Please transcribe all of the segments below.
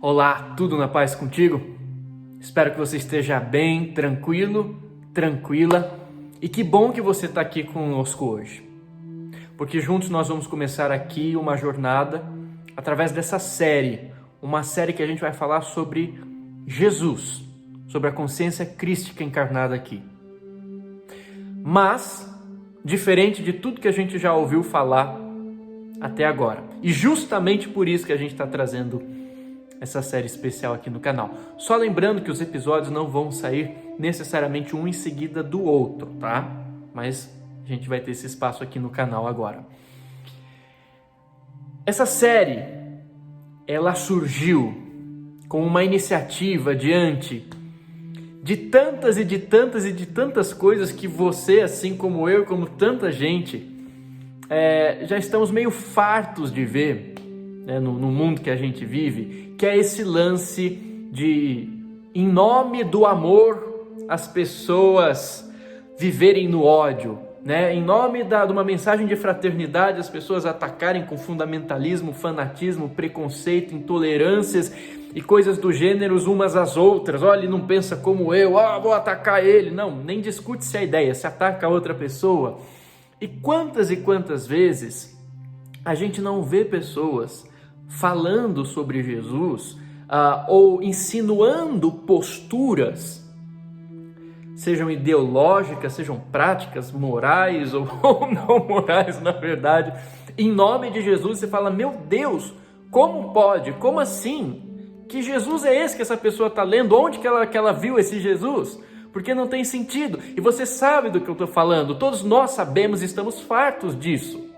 Olá, tudo na paz contigo? Espero que você esteja bem, tranquilo, tranquila, e que bom que você está aqui conosco hoje, porque juntos nós vamos começar aqui uma jornada através dessa série, uma série que a gente vai falar sobre Jesus, sobre a consciência crística encarnada aqui. Mas, diferente de tudo que a gente já ouviu falar até agora, e justamente por isso que a gente está trazendo essa série especial aqui no canal. Só lembrando que os episódios não vão sair necessariamente um em seguida do outro, tá? Mas a gente vai ter esse espaço aqui no canal agora. Essa série, ela surgiu com uma iniciativa diante de tantas e de tantas e de tantas coisas que você, assim como eu, como tanta gente, já estamos meio fartos de ver, né, no mundo que a gente vive, que é esse lance de, em nome do amor, as pessoas viverem no ódio, né? Em nome de uma mensagem de fraternidade, as pessoas atacarem com fundamentalismo, fanatismo, preconceito, intolerâncias e coisas do gênero umas às outras. Olha, ele não pensa como eu, vou atacar ele. Não, nem discute-se a ideia, se ataca a outra pessoa. E quantas vezes a gente não vê pessoas falando sobre Jesus ou insinuando posturas, sejam ideológicas, sejam práticas, morais ou não morais, na verdade, em nome de Jesus. Você fala, meu Deus, como pode? Como assim? Que Jesus é esse que essa pessoa está lendo? Onde que ela viu esse Jesus? Porque não tem sentido. E você sabe do que eu estou falando, todos nós sabemos e estamos fartos disso.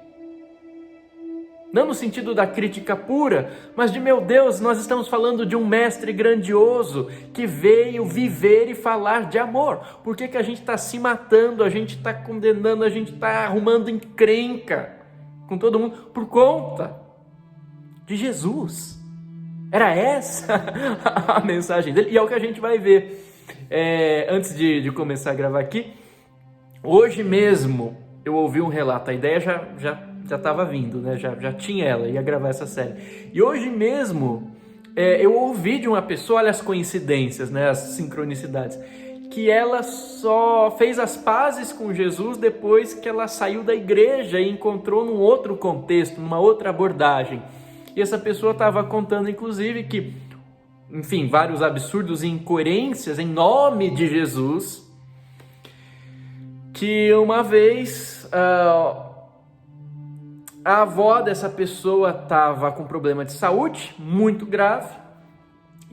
Não no sentido da crítica pura, mas de, meu Deus, nós estamos falando de um mestre grandioso que veio viver e falar de amor. Por que a gente está se matando, a gente está condenando, a gente está arrumando encrenca com todo mundo por conta de Jesus? Era essa a mensagem dele, e é o que a gente vai ver. Antes de começar a gravar aqui, hoje mesmo eu ouvi um relato, a ideia já estava vindo, né? Já tinha ela, ia gravar essa série. E hoje mesmo eu ouvi de uma pessoa, olha as coincidências, né? As sincronicidades, que ela só fez as pazes com Jesus depois que ela saiu da igreja e encontrou num outro contexto, numa outra abordagem. E essa pessoa estava contando, inclusive, que, enfim, vários absurdos e incoerências em nome de Jesus, que uma vez a avó dessa pessoa estava com problema de saúde muito grave,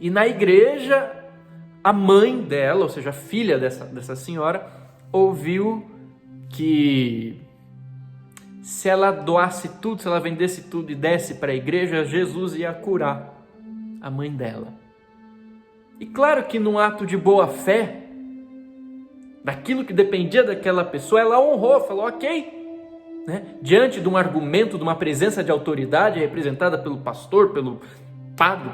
e na igreja a mãe dela, ou seja, a filha dessa senhora, ouviu que se ela doasse tudo, se ela vendesse tudo e desse para a igreja, Jesus ia curar a mãe dela. E claro que num ato de boa fé, daquilo que dependia daquela pessoa, ela honrou, falou ok, né? Diante de um argumento, de uma presença de autoridade representada pelo pastor, pelo padre,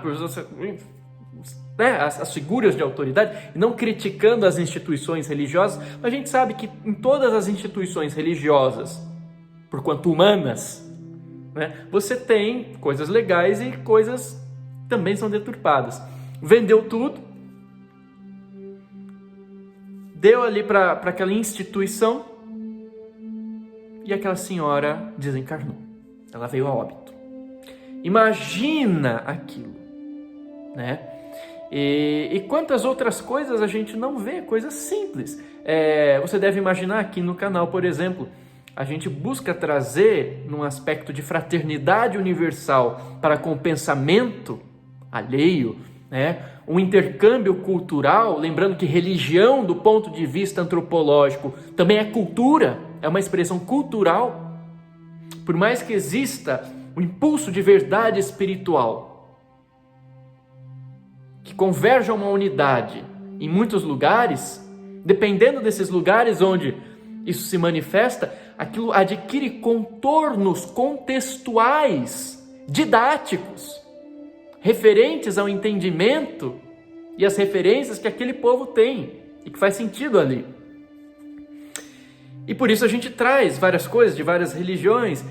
as figuras de autoridade, e não criticando as instituições religiosas, mas a gente sabe que em todas as instituições religiosas, porquanto humanas, né, você tem coisas legais e coisas que também são deturpadas. Vendeu tudo, deu ali para aquela instituição, e aquela senhora desencarnou. Ela veio a óbito. Imagina aquilo, né? E quantas outras coisas a gente não vê, coisas simples. Você deve imaginar aqui no canal, por exemplo, a gente busca trazer num aspecto de fraternidade universal para com o pensamento alheio, né? Um intercâmbio cultural, lembrando que religião, do ponto de vista antropológico, também é cultura, é uma expressão cultural. Por mais que exista o impulso de verdade espiritual, que converge a uma unidade em muitos lugares, dependendo desses lugares onde isso se manifesta, aquilo adquire contornos contextuais, didáticos, referentes ao entendimento e as referências que aquele povo tem e que faz sentido ali. E por isso a gente traz várias coisas de várias religiões.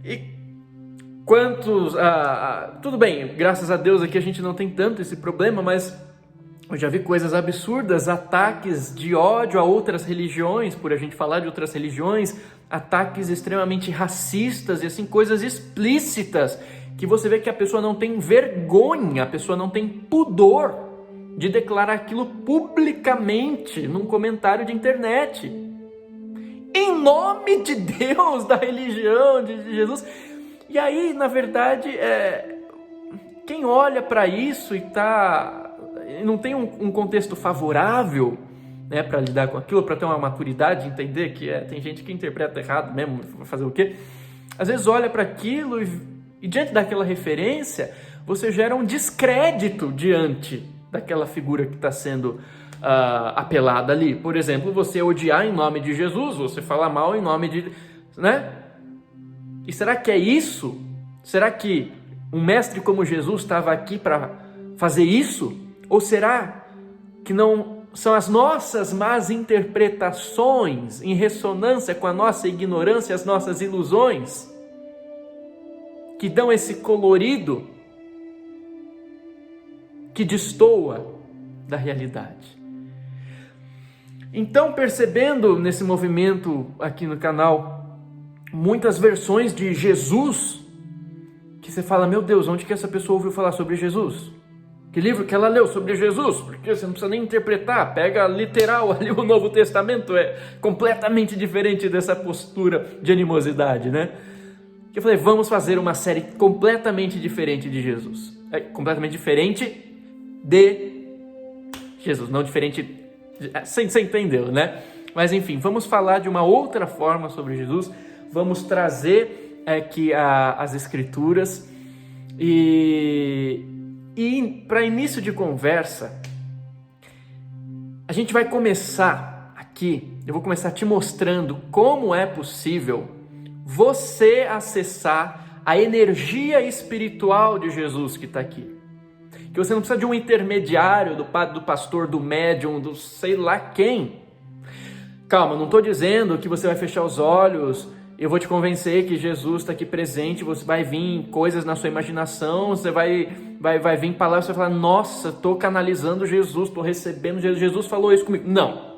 E Quantos... tudo bem, graças a Deus aqui a gente não tem tanto esse problema, mas eu já vi coisas absurdas, ataques de ódio a outras religiões, por a gente falar de outras religiões, ataques extremamente racistas e assim, coisas explícitas, que você vê que a pessoa não tem vergonha, a pessoa não tem pudor de declarar aquilo publicamente num comentário de internet. Em nome de Deus, da religião, de Jesus. E aí, na verdade, quem olha para isso e não tem um contexto favorável, né, para lidar com aquilo, para ter uma maturidade, entender que tem gente que interpreta errado mesmo, vai fazer o quê? Às vezes olha para aquilo e diante daquela referência, você gera um descrédito diante daquela figura que está sendo apelada ali. Por exemplo, você odiar em nome de Jesus, você falar mal em nome de... né? E será que é isso? Será que um mestre como Jesus estava aqui para fazer isso? Ou será que não são as nossas más interpretações em ressonância com a nossa ignorância, as nossas ilusões, que dão esse colorido que destoa da realidade? Então, percebendo nesse movimento aqui no canal, muitas versões de Jesus, que você fala, meu Deus, onde que essa pessoa ouviu falar sobre Jesus? Que livro que ela leu sobre Jesus? Porque você não precisa nem interpretar, pega literal ali o Novo Testamento, é completamente diferente dessa postura de animosidade, né? Eu falei, vamos fazer uma série completamente diferente de Jesus. Completamente diferente de Jesus, não diferente... Você entendeu, né? Mas enfim, vamos falar de uma outra forma sobre Jesus. Vamos trazer aqui as Escrituras e para início de conversa, a gente vai começar aqui, eu vou começar te mostrando como é possível você acessar a energia espiritual de Jesus que está aqui. Que você não precisa de um intermediário, do pastor, do médium, do sei lá quem. Calma, não estou dizendo que você vai fechar os olhos, eu vou te convencer que Jesus está aqui presente, você vai vir coisas na sua imaginação, você vai vir palavras, você vai falar, nossa, estou canalizando Jesus, estou recebendo Jesus, Jesus falou isso comigo. Não.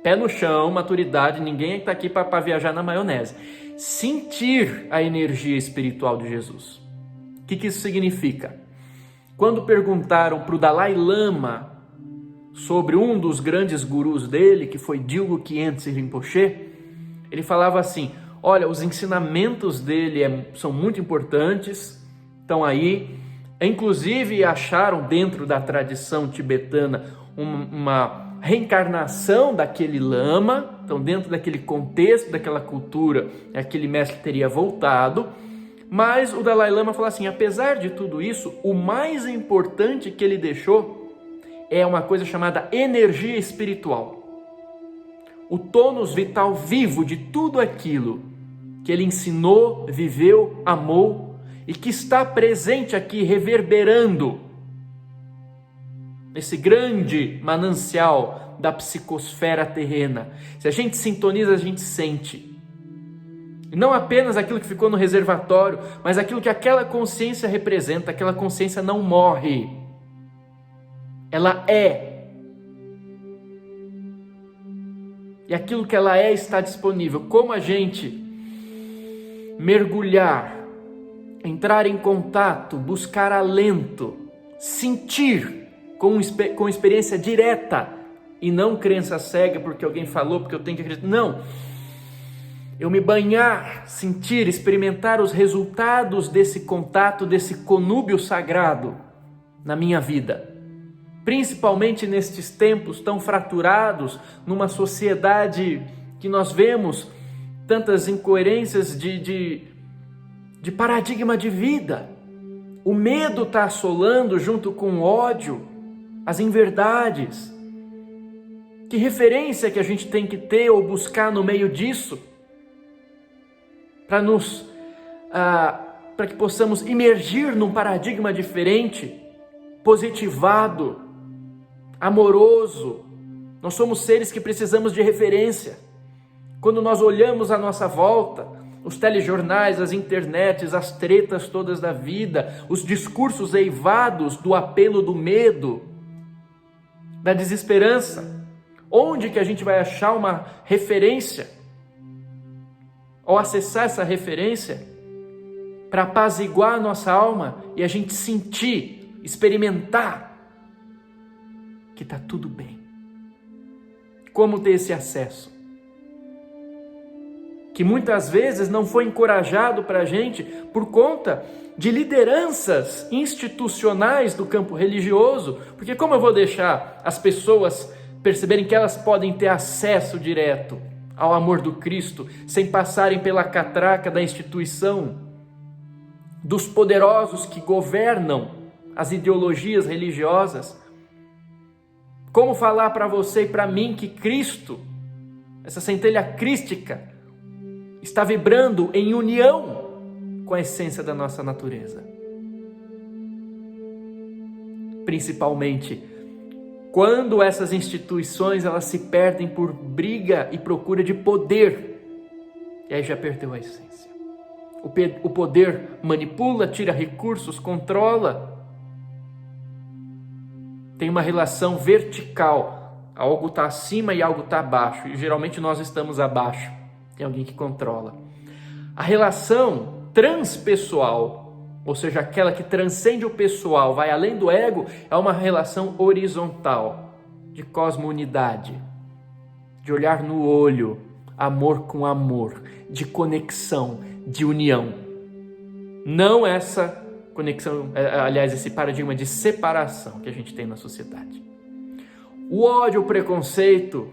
Pé no chão, maturidade, ninguém está aqui para viajar na maionese. Sentir a energia espiritual de Jesus. O que isso significa? Quando perguntaram para o Dalai Lama sobre um dos grandes gurus dele, que foi Dilgo Khyentse Rinpoche, ele falava assim, olha, os ensinamentos dele são muito importantes, estão aí, inclusive acharam dentro da tradição tibetana uma reencarnação daquele lama, então dentro daquele contexto, daquela cultura, aquele mestre teria voltado, mas o Dalai Lama fala assim, apesar de tudo isso, o mais importante que ele deixou é uma coisa chamada energia espiritual. O tônus vital vivo de tudo aquilo que ele ensinou, viveu, amou e que está presente aqui, reverberando esse grande manancial da psicosfera terrena. Se a gente sintoniza, a gente sente. E não apenas aquilo que ficou no reservatório, mas aquilo que aquela consciência representa. Aquela consciência não morre. Ela é. E aquilo que ela é está disponível. Como a gente mergulhar, entrar em contato, buscar alento, sentir com experiência direta e não crença cega porque alguém falou, porque eu tenho que acreditar. Não. Eu me banhar, sentir, experimentar os resultados desse contato, desse conúbio sagrado na minha vida. Principalmente nestes tempos tão fraturados, numa sociedade que nós vemos tantas incoerências de paradigma de vida. O medo está assolando junto com o ódio, as inverdades. Que referência que a gente tem que ter ou buscar no meio disso? Para que possamos imergir num paradigma diferente, positivado, amoroso. Nós somos seres que precisamos de referência. Quando nós olhamos à nossa volta, os telejornais, as internets, as tretas todas da vida, os discursos eivados do apelo do medo, da desesperança. Onde que a gente vai achar uma referência? Ou acessar essa referência para apaziguar a nossa alma e a gente sentir, experimentar que está tudo bem. Como ter esse acesso? Que muitas vezes não foi encorajado para a gente por conta de lideranças institucionais do campo religioso, porque como eu vou deixar as pessoas perceberem que elas podem ter acesso direto ao amor do Cristo, sem passarem pela catraca da instituição, dos poderosos que governam as ideologias religiosas? Como falar para você e para mim que Cristo, essa centelha crística, está vibrando em união com a essência da nossa natureza? Principalmente quando essas instituições elas se perdem por briga e procura de poder, e aí já perdeu a essência. O poder manipula, tira recursos, controla. Tem uma relação vertical, algo está acima e algo está abaixo, e geralmente nós estamos abaixo, tem alguém que controla. A relação transpessoal, ou seja, aquela que transcende o pessoal, vai além do ego, é uma relação horizontal, de cosmounidade, de olhar no olho, amor com amor, de conexão, de união. Não essa conexão, aliás, esse paradigma de separação que a gente tem na sociedade. O ódio, o preconceito,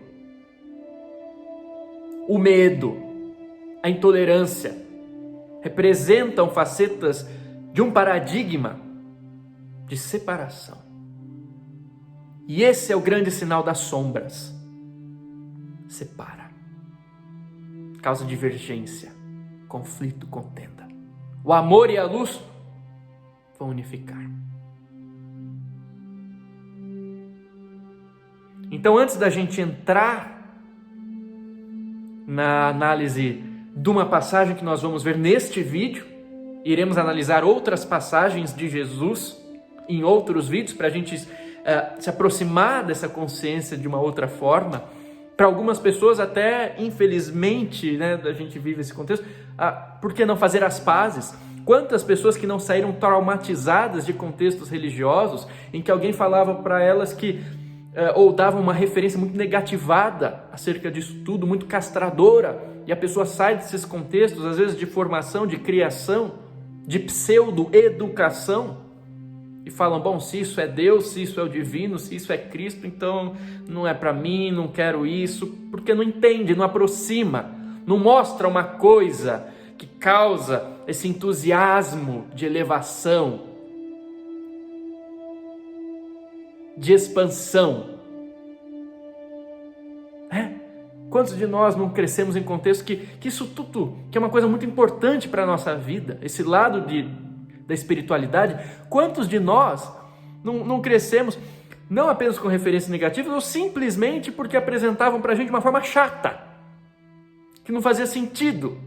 o medo, a intolerância representam facetas de um paradigma de separação. E esse é o grande sinal das sombras. Separa. Causa divergência, conflito, contenda. O amor e a luz vão unificar. Então, antes da gente entrar na análise de uma passagem que nós vamos ver neste vídeo, iremos analisar outras passagens de Jesus em outros vídeos para a gente se aproximar dessa consciência de uma outra forma. Para algumas pessoas até, infelizmente, né, a gente vive esse contexto, por que não fazer as pazes? Quantas pessoas que não saíram traumatizadas de contextos religiosos em que alguém falava para elas que, ou dava uma referência muito negativada acerca disso tudo, muito castradora, e a pessoa sai desses contextos, às vezes de formação, de criação, de pseudo-educação, e falam, bom, se isso é Deus, se isso é o divino, se isso é Cristo, então não é para mim, não quero isso, porque não entende, não aproxima, não mostra uma coisa que causa esse entusiasmo de elevação, de expansão. Quantos de nós não crescemos em contexto que isso tudo, que é uma coisa muito importante para a nossa vida, esse lado da espiritualidade, quantos de nós não crescemos não apenas com referências negativas, ou simplesmente porque apresentavam para a gente uma forma chata, que não fazia sentido,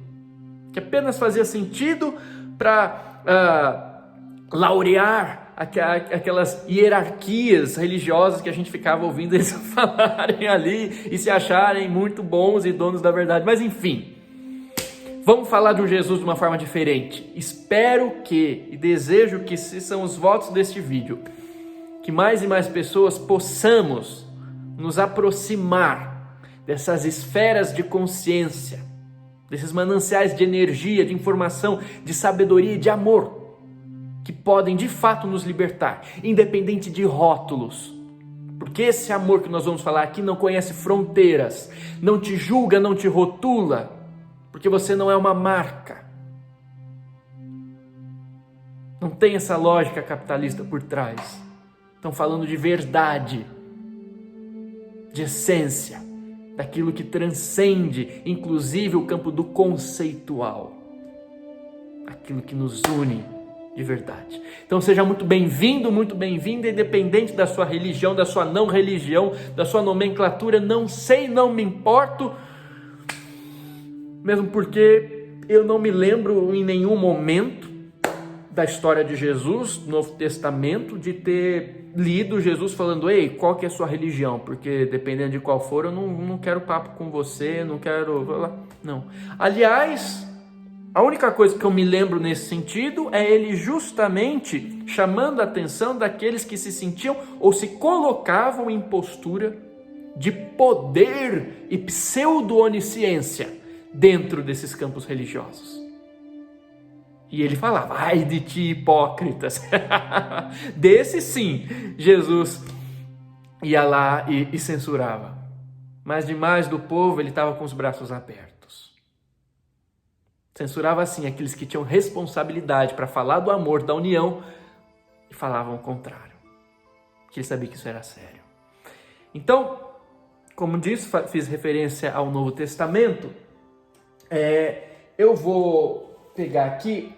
que apenas fazia sentido para laurear aquelas hierarquias religiosas que a gente ficava ouvindo eles falarem ali e se acharem muito bons e donos da verdade. Mas enfim, vamos falar de um Jesus de uma forma diferente. Espero e desejo que, se são os votos deste vídeo, que mais e mais pessoas possamos nos aproximar dessas esferas de consciência, desses mananciais de energia, de informação, de sabedoria e de amor, que podem de fato nos libertar, independente de rótulos. Porque esse amor que nós vamos falar aqui não conhece fronteiras, não te julga, não te rotula, porque você não é uma marca. Não tem essa lógica capitalista por trás. Estão falando de verdade, de essência, daquilo que transcende, inclusive o campo do conceitual, aquilo que nos une de verdade. Então seja muito bem-vindo, muito bem-vinda, independente da sua religião, da sua não religião, da sua nomenclatura, não sei, não me importo, mesmo porque eu não me lembro em nenhum momento da história de Jesus, do Novo Testamento, de ter lido Jesus falando: ei, qual que é a sua religião? Porque dependendo de qual for, eu não quero papo com você, não quero... Não. Aliás, a única coisa que eu me lembro nesse sentido é ele justamente chamando a atenção daqueles que se sentiam ou se colocavam em postura de poder e pseudo-onisciência dentro desses campos religiosos. E ele falava: ai de ti, hipócritas. Desse sim, Jesus ia lá e censurava. Mas demais do povo, ele estava com os braços abertos. Censurava assim aqueles que tinham responsabilidade para falar do amor, da união, e falavam o contrário. Porque ele sabia que isso era sério. Então, como disse, fiz referência ao Novo Testamento. Eu vou pegar aqui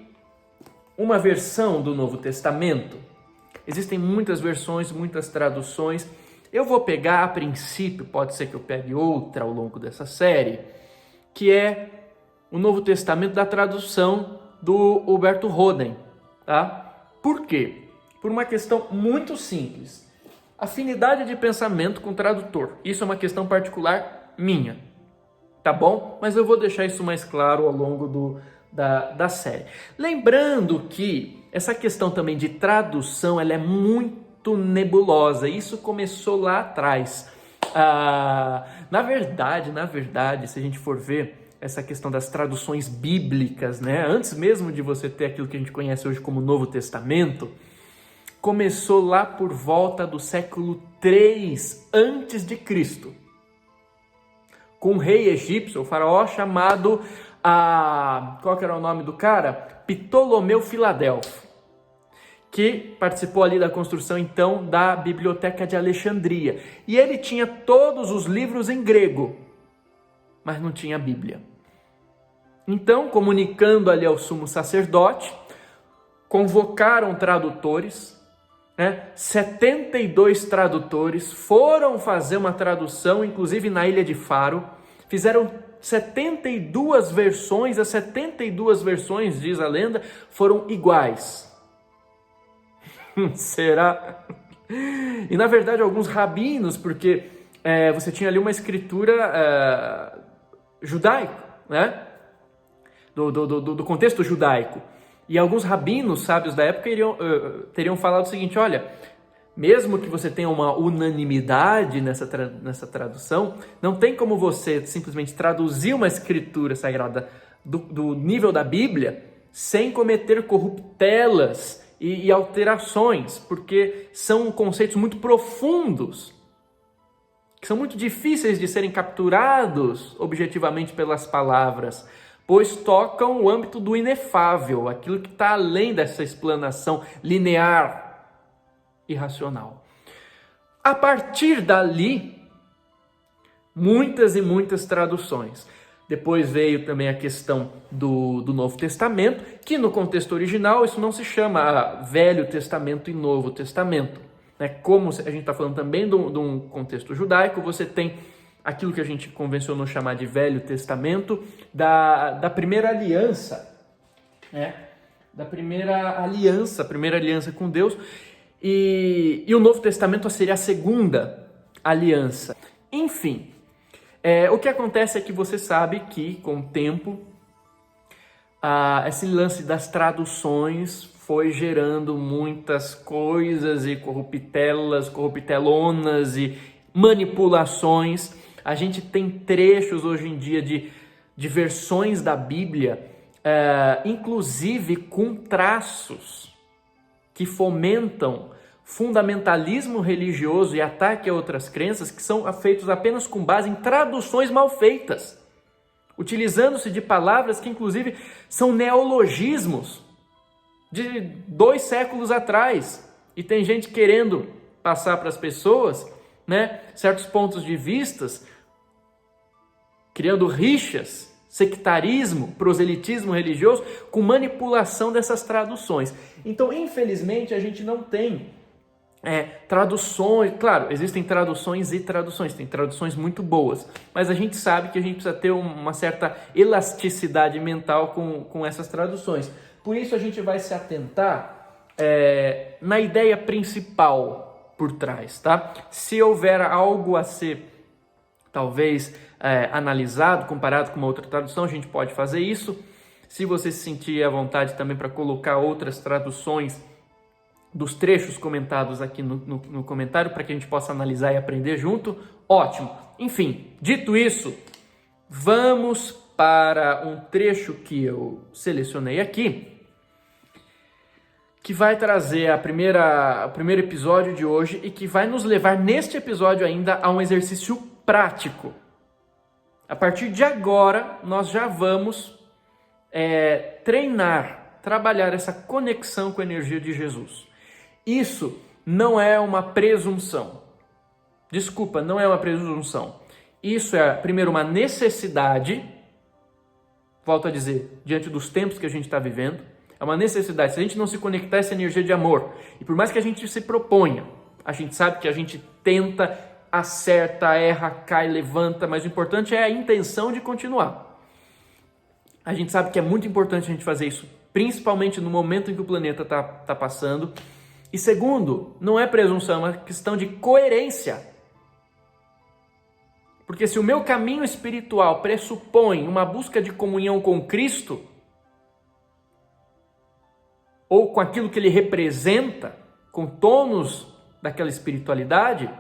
uma versão do Novo Testamento. Existem muitas versões, muitas traduções. Eu vou pegar a princípio, pode ser que eu pegue outra ao longo dessa série, que é o Novo Testamento da tradução do Huberto Roden, tá? Por quê? Por uma questão muito simples. Afinidade de pensamento com o tradutor. Isso é uma questão particular minha, tá bom? Mas eu vou deixar isso mais claro ao longo da série. Lembrando que essa questão também de tradução, ela é muito nebulosa. Isso começou lá atrás. Na verdade, se a gente for ver essa questão das traduções bíblicas, né? Antes mesmo de você ter aquilo que a gente conhece hoje como Novo Testamento, começou lá por volta do século 3 antes de Cristo, com um rei egípcio, o faraó chamado, qual que era o nome do cara? Ptolomeu Filadelfo, que participou ali da construção então da Biblioteca de Alexandria. E ele tinha todos os livros em grego, mas não tinha Bíblia. Então, comunicando ali ao sumo sacerdote, convocaram tradutores, 72 tradutores foram fazer uma tradução, inclusive na ilha de Faro, fizeram 72 versões, as 72 versões, diz a lenda, foram iguais. Será? E na verdade alguns rabinos, porque você tinha ali uma escritura judaico, né? Do contexto judaico. E alguns rabinos sábios da época teriam falado o seguinte: olha, mesmo que você tenha uma unanimidade nessa tradução, não tem como você simplesmente traduzir uma escritura sagrada do nível da Bíblia sem cometer corruptelas e alterações, porque são conceitos muito profundos, que são muito difíceis de serem capturados objetivamente pelas palavras, pois tocam o âmbito do inefável, aquilo que está além dessa explanação linear e racional. A partir dali, muitas e muitas traduções. Depois veio também a questão do Novo Testamento, que no contexto original isso não se chama Velho Testamento e Novo Testamento. Como a gente está falando também de um contexto judaico, você tem aquilo que a gente convencionou chamar de Velho Testamento, da primeira aliança, da primeira aliança com Deus, e o Novo Testamento seria a segunda aliança. Enfim, o que acontece é que você sabe que, com o tempo, esse lance das traduções foi gerando muitas coisas e corruptelonas e manipulações. A gente tem trechos hoje em dia de versões da Bíblia, inclusive com traços que fomentam fundamentalismo religioso e ataque a outras crenças, que são feitos apenas com base em traduções mal feitas, utilizando-se de palavras que inclusive são neologismos de 2 séculos atrás. E tem gente querendo passar para as pessoas, certos pontos de vistas, criando rixas, sectarismo, proselitismo religioso, com manipulação dessas traduções. Então, infelizmente, a gente não tem traduções. Claro, existem traduções e traduções, tem traduções muito boas, mas a gente sabe que a gente precisa ter uma certa elasticidade mental com essas traduções. Por isso a gente vai se atentar na ideia principal por trás, tá? Se houver algo a ser talvez analisado, comparado com uma outra tradução, a gente pode fazer isso. Se você se sentir à vontade também para colocar outras traduções dos trechos comentados aqui no comentário, para que a gente possa analisar e aprender junto, ótimo. Enfim, dito isso, vamos para um trecho que eu selecionei aqui, que vai trazer o primeiro episódio de hoje e que vai nos levar neste episódio ainda a um exercício prático. A partir de agora, nós já vamos trabalhar essa conexão com a energia de Jesus. Isso não é uma presunção. Desculpa, não é uma presunção. Isso é, primeiro, uma necessidade, volto a dizer, diante dos tempos que a gente está vivendo, é uma necessidade. Se a gente não se conectar a essa energia de amor, e por mais que a gente se proponha, a gente sabe que a gente tenta, acerta, erra, cai, levanta, mas o importante é a intenção de continuar. A gente sabe que é muito importante a gente fazer isso, principalmente no momento em que o planeta está passando. E segundo, não é presunção, é uma questão de coerência. Porque se o meu caminho espiritual pressupõe uma busca de comunhão com Cristo, ou com aquilo que ele representa, com tônus daquela espiritualidade,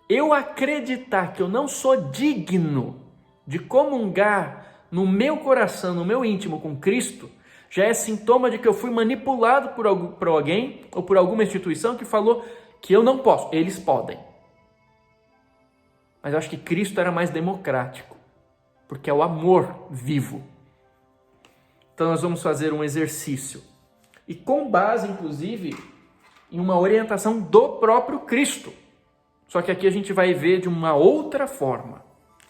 eu acreditar que eu não sou digno de comungar no meu coração, no meu íntimo com Cristo, já é sintoma de que eu fui manipulado por alguém ou por alguma instituição que falou que eu não posso, eles podem. Mas eu acho que Cristo era mais democrático, porque é o amor vivo. Então nós vamos fazer um exercício, e com base, inclusive, em uma orientação do próprio Cristo. Só que aqui a gente vai ver de uma outra forma,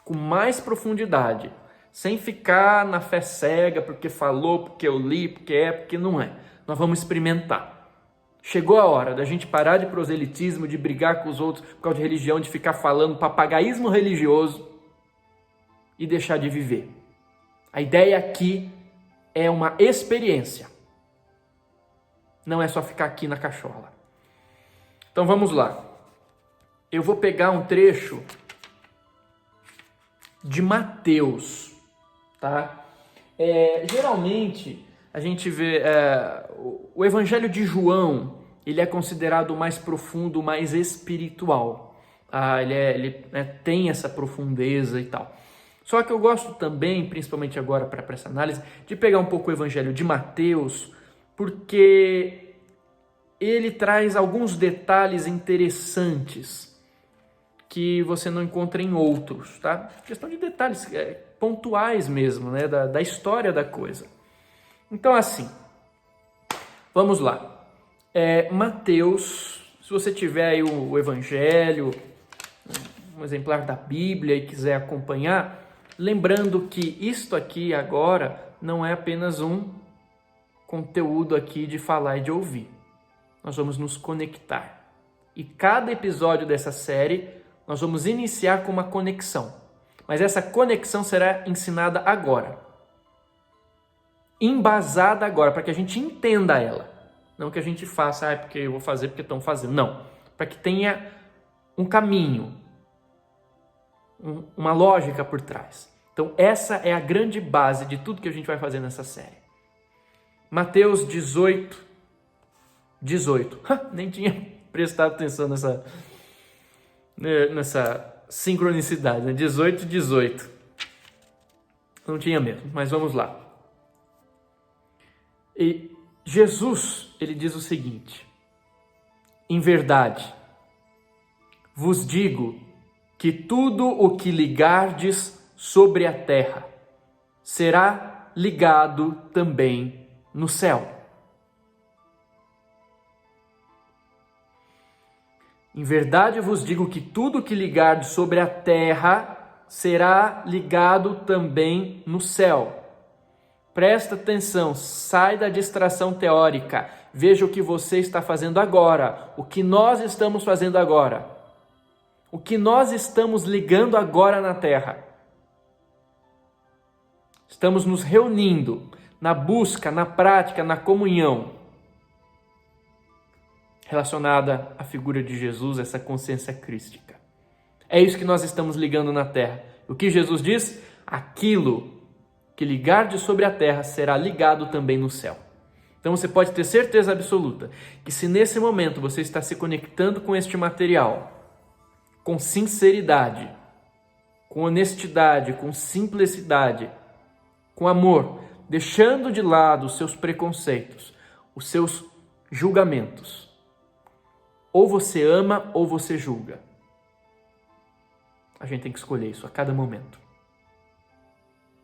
com mais profundidade, sem ficar na fé cega, porque falou, porque eu li, porque não é. Nós vamos experimentar. Chegou a hora da gente parar de proselitismo, de brigar com os outros por causa de religião, de ficar falando papagaísmo religioso e deixar de viver. A ideia aqui é uma experiência. Não é só ficar aqui na cachola. Então vamos lá. Eu vou pegar um trecho de Mateus, tá? Geralmente a gente vê o Evangelho de João, ele é considerado o mais profundo, o mais espiritual. Ele tem essa profundeza e tal. Só que eu gosto também, principalmente agora para essa análise, de pegar um pouco o Evangelho de Mateus, porque ele traz alguns detalhes interessantes que você não encontra em outros, tá? Questão de detalhes pontuais mesmo, né? Da história da coisa. Então, assim, vamos lá. Mateus, se você tiver aí o Evangelho, um exemplar da Bíblia e quiser acompanhar, lembrando que isto aqui agora não é apenas um conteúdo aqui de falar e de ouvir. Nós vamos nos conectar. E cada episódio dessa série nós vamos iniciar com uma conexão. Mas essa conexão será ensinada agora. Embasada agora, para que a gente entenda ela. Não que a gente faça, porque eu vou fazer porque estão fazendo. Não. Para que tenha um caminho, uma lógica por trás. Então essa é a grande base de tudo que a gente vai fazer nessa série. Mateus 18. Nem tinha prestado atenção nessa sincronicidade, né? 18. Não tinha mesmo, mas vamos lá. E Jesus, ele diz o seguinte: em verdade, vos digo que tudo o que ligardes sobre a terra será ligado também no céu. Em verdade vos digo que tudo que ligardes sobre a terra será ligado também no céu. Presta atenção, sai da distração teórica, veja o que você está fazendo agora, o que nós estamos fazendo agora, o que nós estamos ligando agora na terra. Estamos nos reunindo na busca, na prática, na comunhão relacionada à figura de Jesus, essa consciência crística. É isso que nós estamos ligando na terra. O que Jesus diz? Aquilo que ligardes sobre a terra será ligado também no céu. Então você pode ter certeza absoluta que se nesse momento você está se conectando com este material, com sinceridade, com honestidade, com simplicidade, com amor, deixando de lado os seus preconceitos, os seus julgamentos, ou você ama ou você julga. A gente tem que escolher isso a cada momento.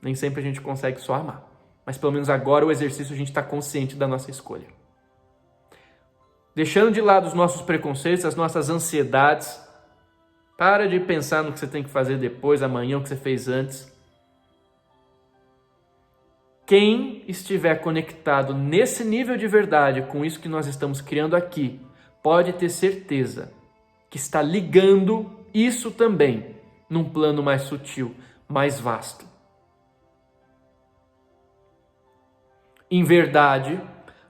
Nem sempre a gente consegue só amar. Mas pelo menos agora o exercício a gente está consciente da nossa escolha. Deixando de lado os nossos preconceitos, as nossas ansiedades. Para de pensar no que você tem que fazer depois, amanhã, o que você fez antes. Quem estiver conectado nesse nível de verdade com isso que nós estamos criando aqui, pode ter certeza que está ligando isso também num plano mais sutil, mais vasto. Em verdade,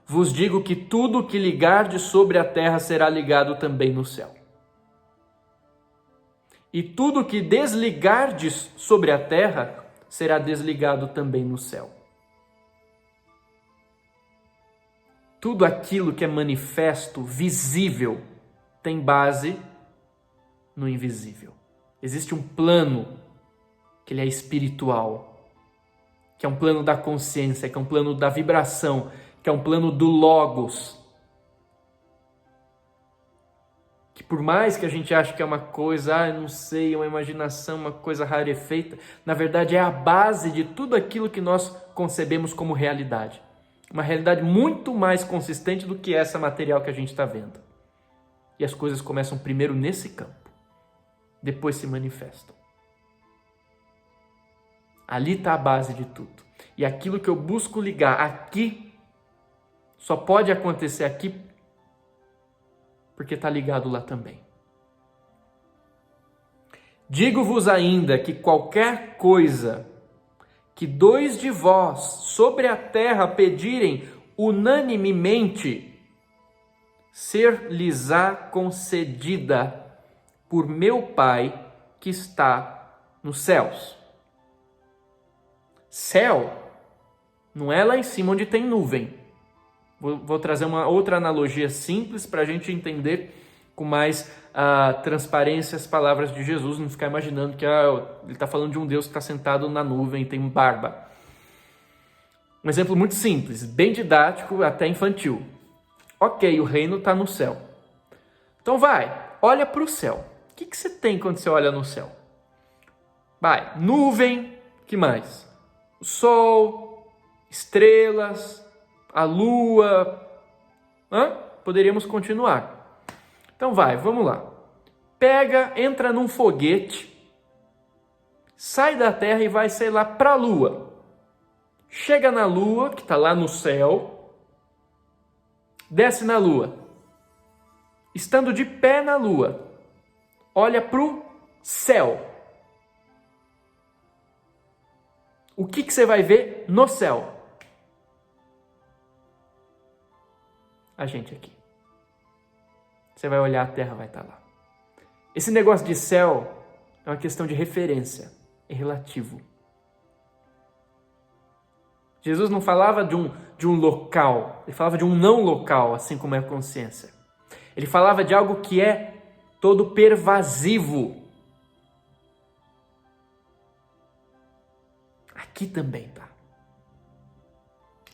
vos digo que tudo o que ligardes sobre a terra será ligado também no céu. E tudo o que desligardes sobre a terra será desligado também no céu. Tudo aquilo que é manifesto, visível, tem base no invisível. Existe um plano que ele é espiritual, que é um plano da consciência, que é um plano da vibração, que é um plano do logos. Que por mais que a gente ache que é uma coisa, não sei, uma imaginação, uma coisa rarefeita, na verdade é a base de tudo aquilo que nós concebemos como realidade. Uma realidade muito mais consistente do que essa material que a gente está vendo. E as coisas começam primeiro nesse campo, depois se manifestam. Ali está a base de tudo. E aquilo que eu busco ligar aqui, só pode acontecer aqui, porque está ligado lá também. Digo-vos ainda que qualquer coisa que 2 de vós sobre a terra pedirem unanimemente, ser-lhes-á concedida por meu Pai que está nos céus. Céu não é lá em cima onde tem nuvem. Vou trazer uma outra analogia simples para a gente entender com mais transparência as palavras de Jesus, não ficar imaginando que ele está falando de um Deus que está sentado na nuvem e tem barba. Um exemplo muito simples, bem didático, até infantil. Ok, o reino está no céu. Então olha para o céu. O que você tem quando você olha no céu? Nuvem, que mais? O sol, estrelas, a lua. Poderíamos continuar. Então vamos lá. Entra num foguete, sai da Terra e vai, sei lá, para a Lua. Chega na Lua, que está lá no céu, desce na Lua. Estando de pé na Lua, olha para o céu. O que você vai ver no céu? A gente aqui. Você vai olhar, a Terra vai estar lá. Esse negócio de céu é uma questão de referência, é relativo. Jesus não falava de um local, ele falava de um não local, assim como é a consciência. Ele falava de algo que é todo pervasivo. Aqui também tá.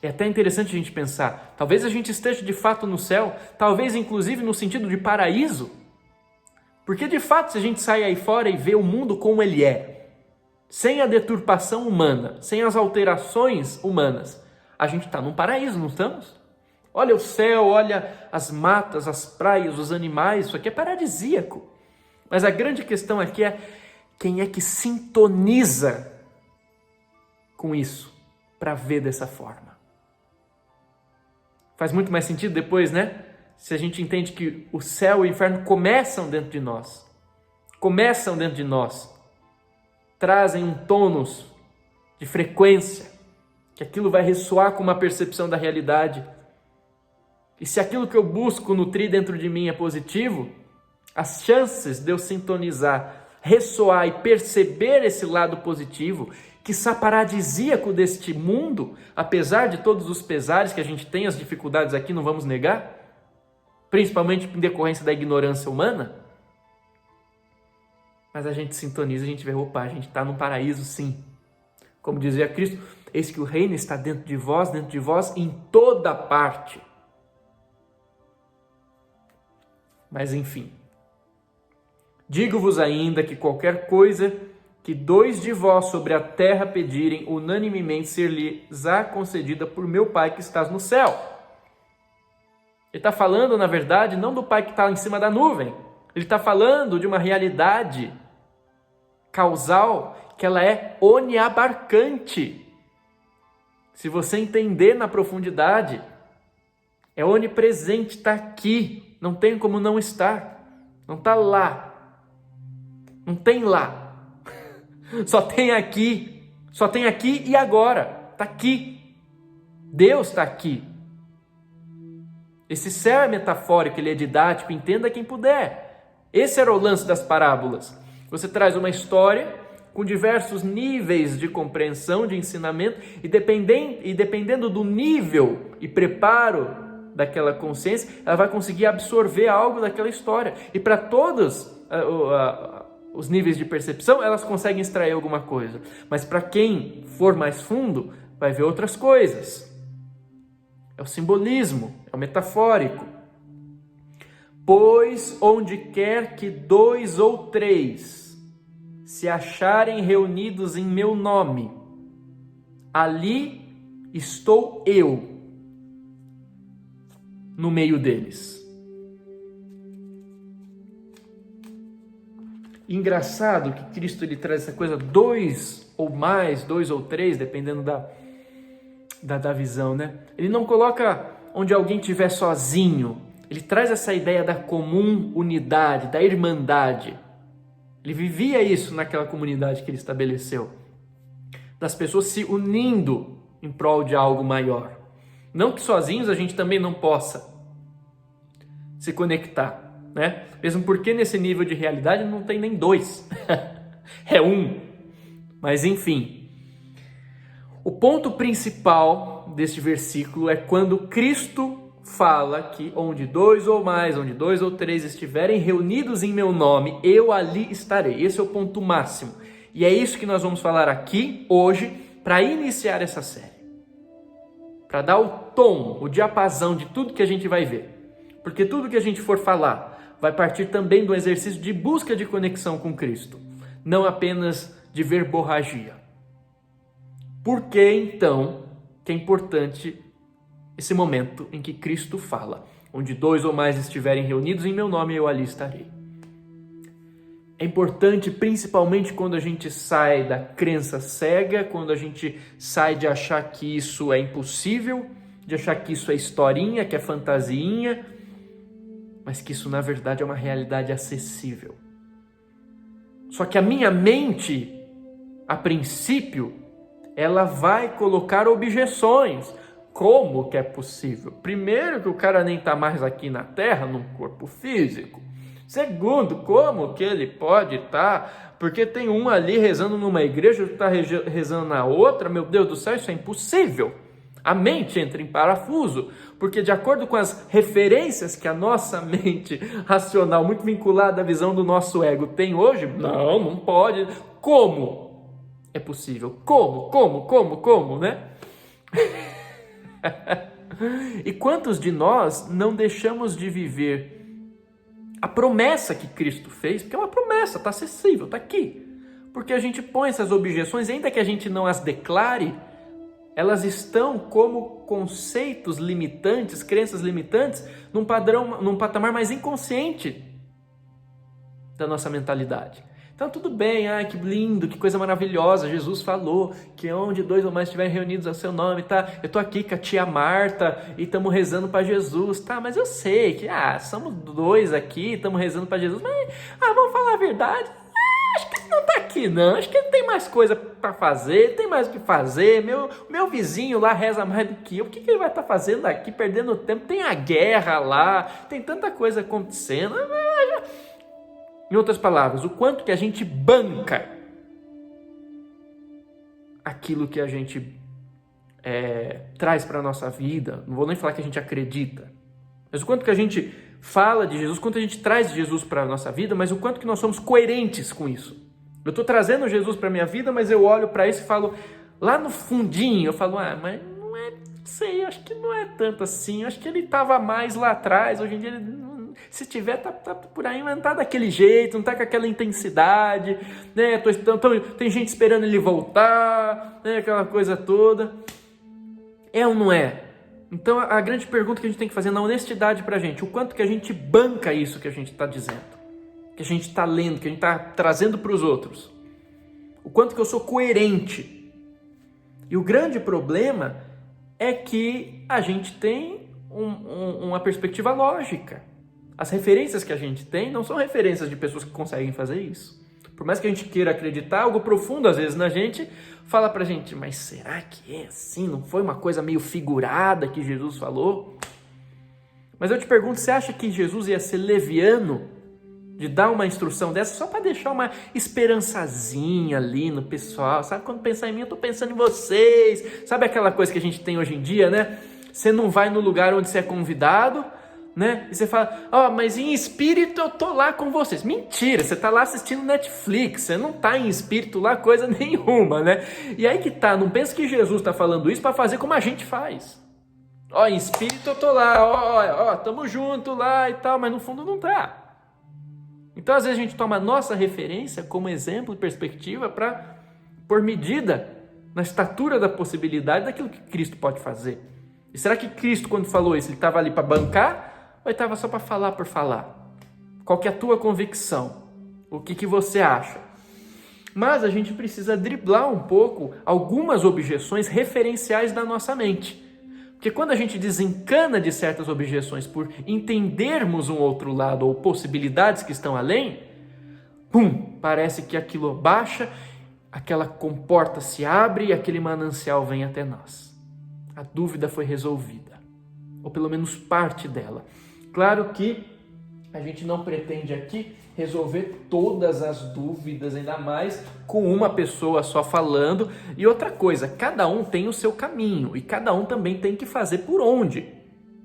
É até interessante a gente pensar, talvez a gente esteja de fato no céu, talvez inclusive no sentido de paraíso, porque de fato se a gente sai aí fora e vê o mundo como ele é, sem a deturpação humana, sem as alterações humanas, a gente está num paraíso, não estamos? Olha o céu, olha as matas, as praias, os animais, isso aqui é paradisíaco. Mas a grande questão aqui é quem é que sintoniza com isso para ver dessa forma. Faz muito mais sentido depois, né? Se a gente entende que o céu e o inferno começam dentro de nós. Começam dentro de nós. Trazem um tônus de frequência, que aquilo vai ressoar com uma percepção da realidade. E se aquilo que eu busco nutrir dentro de mim é positivo, as chances de eu sintonizar, ressoar e perceber esse lado positivo, que paradisíaco deste mundo, apesar de todos os pesares que a gente tem, as dificuldades aqui, não vamos negar, principalmente em decorrência da ignorância humana, mas a gente sintoniza, a gente vê, opa, a gente está num paraíso sim. Como dizia Cristo, eis que o reino está dentro de vós em toda parte. Mas enfim, digo-vos ainda que qualquer coisa que 2 de vós sobre a terra pedirem, unanimemente ser-lhes-á concedida por meu Pai que estás no céu. Ele está falando, na verdade, não do Pai que está em cima da nuvem. Ele está falando de uma realidade causal que ela é oniabarcante. Se você entender na profundidade, é onipresente, está aqui. Não tem como não estar. Não está lá. Não tem lá. Só tem aqui. Só tem aqui e agora. Está aqui. Deus está aqui. Esse céu é metafórico, ele é didático, entenda quem puder. Esse era o lance das parábolas. Você traz uma história com diversos níveis de compreensão, de ensinamento, e dependendo do nível e preparo daquela consciência, ela vai conseguir absorver algo daquela história. E para todos os níveis de percepção, elas conseguem extrair alguma coisa. Mas para quem for mais fundo, vai ver outras coisas. É o simbolismo, é o metafórico. Pois onde quer que 2 ou 3 se acharem reunidos em meu nome, ali estou eu no meio deles. Engraçado que Cristo ele traz essa coisa 2 ou mais, 2 ou 3, dependendo da visão, né? Ele não coloca onde alguém estiver sozinho. Ele traz essa ideia da comum unidade, da irmandade. Ele vivia isso naquela comunidade que ele estabeleceu. Das pessoas se unindo em prol de algo maior. Não que sozinhos a gente também não possa se conectar, né? Mesmo porque nesse nível de realidade não tem nem 2. É 1. Mas enfim. O ponto principal deste versículo é quando Cristo fala que onde 2 ou mais, onde 2 ou 3 estiverem reunidos em meu nome, eu ali estarei. Esse é o ponto máximo. E é isso que nós vamos falar aqui hoje para iniciar essa série. Para dar o tom, o diapasão de tudo que a gente vai ver. Porque tudo que a gente for falar vai partir também do exercício de busca de conexão com Cristo. Não apenas de verborragia. Por que então que é importante esse momento em que Cristo fala, onde 2 ou mais estiverem reunidos em meu nome, eu ali estarei. É importante principalmente quando a gente sai da crença cega, quando a gente sai de achar que isso é impossível, de achar que isso é historinha, que é fantasiinha, mas que isso na verdade é uma realidade acessível. Só que a minha mente, a princípio, ela vai colocar objeções. Como que é possível? Primeiro, que o cara nem está mais aqui na Terra, num corpo físico. Segundo, como que ele pode estar? Porque tem um ali rezando numa igreja, outro está rezando na outra. Meu Deus do céu, isso é impossível. A mente entra em parafuso, porque de acordo com as referências que a nossa mente racional, muito vinculada à visão do nosso ego, tem hoje, não pode. Como é possível? Como, né? E quantos de nós não deixamos de viver a promessa que Cristo fez? Porque é uma promessa, está acessível, está aqui. Porque a gente põe essas objeções, ainda que a gente não as declare, elas estão como conceitos limitantes, crenças limitantes, num patamar mais inconsciente da nossa mentalidade. Então tudo bem, que lindo, que coisa maravilhosa, Jesus falou que onde 2 ou mais estiverem reunidos ao seu nome, tá? Eu tô aqui com a tia Marta e estamos rezando para Jesus, tá? Mas eu sei que, somos 2 aqui, estamos rezando para Jesus, mas, vamos falar a verdade, acho que ele não tá aqui não, acho que ele tem mais coisa para fazer, tem mais o que fazer, meu vizinho lá reza mais do que eu, o que ele vai estar fazendo aqui, perdendo tempo, tem a guerra lá, tem tanta coisa acontecendo. Em outras palavras, o quanto que a gente banca aquilo que a gente traz para a nossa vida, não vou nem falar que a gente acredita, mas o quanto que a gente fala de Jesus, o quanto a gente traz Jesus para a nossa vida, mas o quanto que nós somos coerentes com isso. Eu estou trazendo Jesus para a minha vida, mas eu olho para isso e falo, lá no fundinho, eu falo, mas não é, sei, acho que não é tanto assim, acho que ele estava mais lá atrás, hoje em dia ele... Se tiver, tá por aí, mas não tá daquele jeito, não tá com aquela intensidade, né? Tem gente esperando ele voltar, né? Aquela coisa toda. É ou não é? Então a grande pergunta que a gente tem que fazer na honestidade pra gente, o quanto que a gente banca isso que a gente está dizendo, que a gente está lendo, que a gente está trazendo para os outros. O quanto que eu sou coerente. E o grande problema é que a gente tem uma perspectiva lógica. As referências que a gente tem não são referências de pessoas que conseguem fazer isso. Por mais que a gente queira acreditar, algo profundo às vezes na gente fala pra gente, mas será que é assim? Não foi uma coisa meio figurada que Jesus falou? Mas eu te pergunto, você acha que Jesus ia ser leviano de dar uma instrução dessa só para deixar uma esperançazinha ali no pessoal? Sabe, quando pensar em mim, eu tô pensando em vocês. Sabe aquela coisa que a gente tem hoje em dia, né? Você não vai no lugar onde você é convidado, né? E você fala, mas em espírito eu tô lá com vocês. Mentira, você tá lá assistindo Netflix, você não tá em espírito lá coisa nenhuma, né? E aí que tá, não pensa que Jesus tá falando isso para fazer como a gente faz. Em espírito eu tô lá, tamo junto lá e tal, mas no fundo não tá. Então às vezes a gente toma a nossa referência como exemplo e perspectiva para pôr medida na estatura da possibilidade daquilo que Cristo pode fazer. E será que Cristo, quando falou isso, ele estava ali para bancar? Ou estava só para falar por falar? Qual que é a tua convicção? O que você acha? Mas a gente precisa driblar um pouco algumas objeções referenciais da nossa mente. Porque quando a gente desencana de certas objeções por entendermos um outro lado ou possibilidades que estão além, parece que aquilo baixa, aquela comporta se abre e aquele manancial vem até nós. A dúvida foi resolvida, ou pelo menos parte dela. Claro que a gente não pretende aqui resolver todas as dúvidas, ainda mais com uma pessoa só falando. E outra coisa, cada um tem o seu caminho e cada um também tem que fazer por onde.